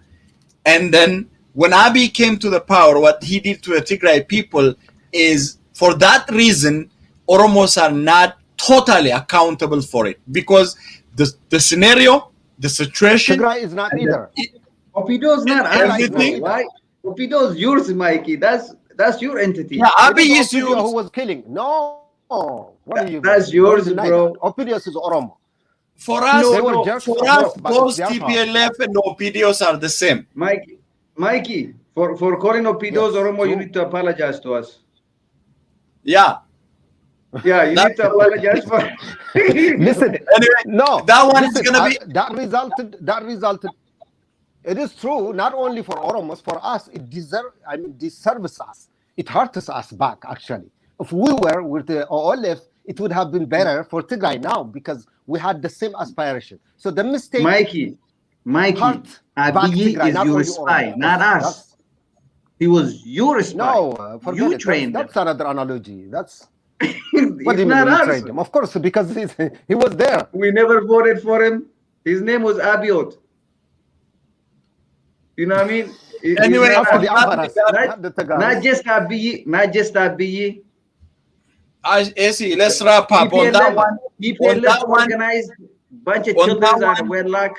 and then when Abiy came to the power, what he did to the Tigray people is, for that reason, Oromos are not totally accountable for it, because the scenario, the situation, Tigray is not either. Opido's not Everything. answerable, right? Opido's yours, Mikey. That's your entity. yeah, Abiy It is Opidio who yours. was killing. No. What are you That's doing? yours, Don't deny bro. that. Opidios is Oromo. For us, They were jerks, for but us, it's both their problem. TPLF and OPDOs are the same. Mikey, for calling Opido's Yes, Oromo, you true. need to apologize to us. Yeah. Yeah, you need to apologize for. Listen, Anyway, no. that one is listen, gonna be. that resulted. It is true, not only for Oromos, for us, it deserves us. It hurts us back, actually. If we were with the OLF, it would have been better for Tigray now, because we had the same aspiration. So the mistake Mikey, hurt back Abiy Tigray, is not your only spy, Oromo. not us. He was your spy. No, forget You it. trained That's another analogy. That's him. what do It's you mean not we us. trained him? Of course, because he was there. We never voted for him. His name was Abiot. You know what I mean? Anyway, After the not- Amharas, not the Tagals. not just Abiy. AC, let's wrap up on that one. On TPLF that one, organized bunch of on children that out of one- wedlock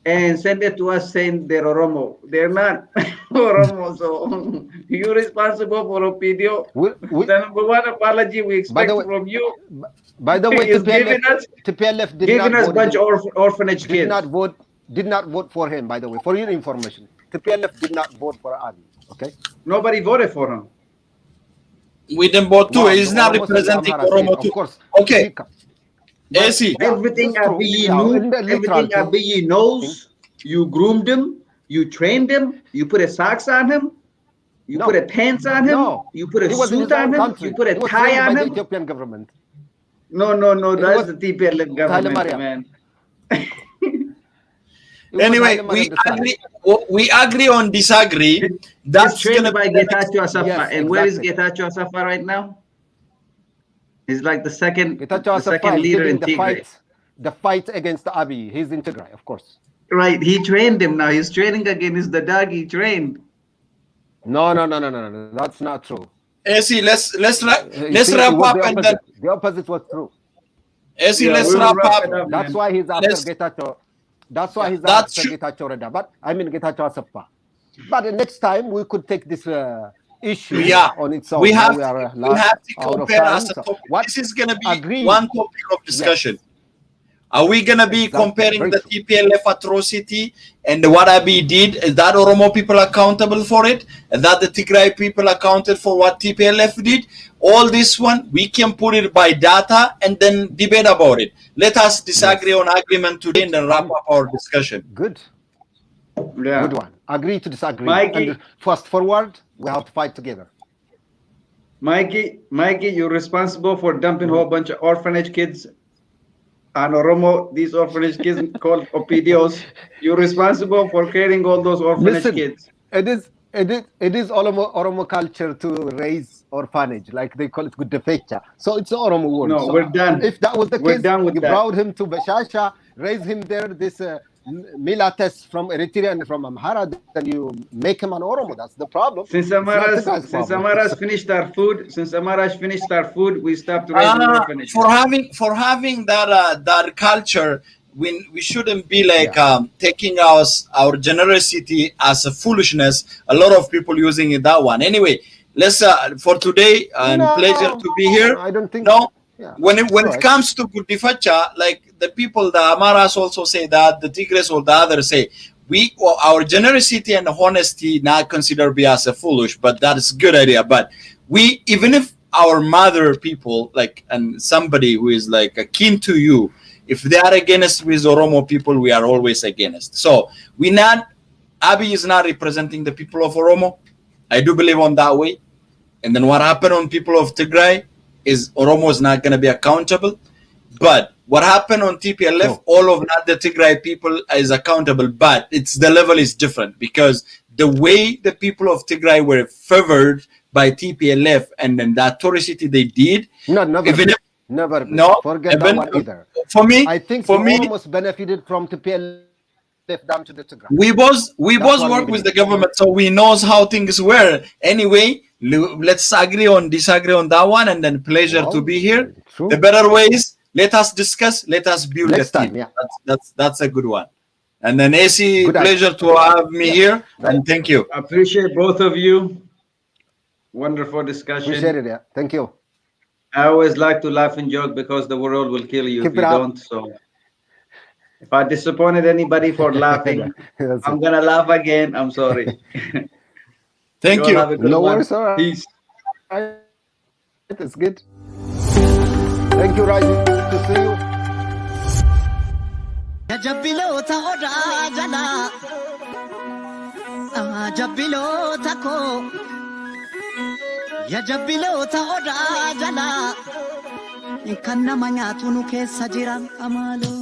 and send it to us saying they're Oromo. They're not Oromo, so you're responsible for Opidio. We- The number one apology we expect way- from you By the way, is giving TPLF did giving not us vote bunch him. of orphanage did kids. not vote for him, by the way, for your information. TPLF did not vote for Abiy, okay? Nobody voted for him. we didn't vote too. Wow, He's the not Oromos and the representing Amharas Oromo did, too. of course. Okay, AC. Yeah, Everything it's true. Abiy Yeah, knew, in the literal everything thing. Abiy knows, you groomed him, you trained him, you put a socks on him, you No. put a pants on him, No, you put a he was in suit his on own him, country. you put a He was tie trained by on the him. Ethiopian government. No, It that's was the TPLF government, Mariam. man. It was Anyway, Haile we Mariam Desalegn. agree on disagree. It's That's trained gonna by be the Getachew Asafa. Yes, And where is exactly. Getachew Asafa right now? He's like the second Getachew Asafa is leader leading in the Tigray. fight against Abiy. He's in Tigray, of course. Right, he trained him now. He's training against the dog he trained. No. That's not true. AC. Let's You see, wrap it was up the and then opposite. The opposite was true. AC. Yeah, let's we'll wrap wrap up. it up. That's Man. why he's after Let's- Getachew. That's why he's That's after true. Getachew Reda. But I mean Getachew Asafa. But the next time we could take this issue Yeah, on its own. we Now have we are to, we have to out of compare time. as a So topic. what This is gonna be agree- one topic of discussion. Are we gonna be Exactly, comparing very the true. TPLF atrocity and what Abiy did? Is that Oromo people accountable for it? Is that the Tigray people accounted for what TPLF did? All this one, we can put it by data and then debate about it. Let us disagree on agreement today and then wrap up our discussion. good. Yeah. Good one. Agree to disagree. Mikey. And fast forward, we have to fight together. Mikey, you're responsible for dumping a whole bunch of orphanage kids on Oromo. These orphanage kids called Opidios. You're responsible for creating all those orphanage Listen, kids. It is Oromo culture to raise orphanage, like they call it Guddataa. So it's Oromo word. No, So we're done. If that was the We're case, done with you that. brought him to Bashasha, raise him there, this Milates from Eritrea and from Amhara, then you make him an Oromo. That's the problem. Since It's not the Amara's guy's problem. finished our food, we stopped raising orphanage. For having that culture, we shouldn't be like taking our generosity as a foolishness. A lot of people using it that one. Anyway, let's for today and pleasure to be here. I don't think. No, Yeah. when it comes to Guddataa, like the people, the Amaras also say that, the Tigres or the others say, our generosity and honesty not consider be as a foolish, but that is a good idea. But we, even if our mother people, like, and somebody who is like akin to you, if they are against with Oromo people, we are always against. So Abiy is not representing the people of Oromo. I do believe on that way. And then what happened on people of Tigray is Oromo is not going to be accountable. But what happened on TPLF, all of not the Tigray people is accountable, but the level is different because the way the people of Tigray were favored by TPLF and then the atrocity they did. Never. No, forget that one either. For me, I think we almost benefited from TPLF down to the Tigray. We both work with the government, so we knows how things were. Anyway, let's disagree on that one, and then pleasure to be here. True. The better ways, let us discuss, let us build Next a team. time, yeah. That's a good one. And then AC, Good pleasure to have me here, and thank you. I appreciate both of you. Wonderful discussion. Appreciate it, yeah. Thank you. I always like to laugh and joke because the world will kill you if you don't. So if I disappointed anybody for laughing, I'm going to laugh again. I'm sorry. Thank you. No worries. All right. Peace. It's good. Thank you, Raj. Good to see you. Jabbilota oda jala, jabbilota ko. Ya jabbilota oda jala, kan nama nyaatu nu keessa jiran amalo.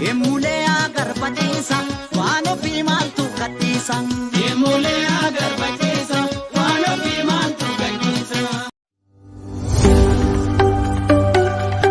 Emulea garbadisa, wano fi maltu kadisa.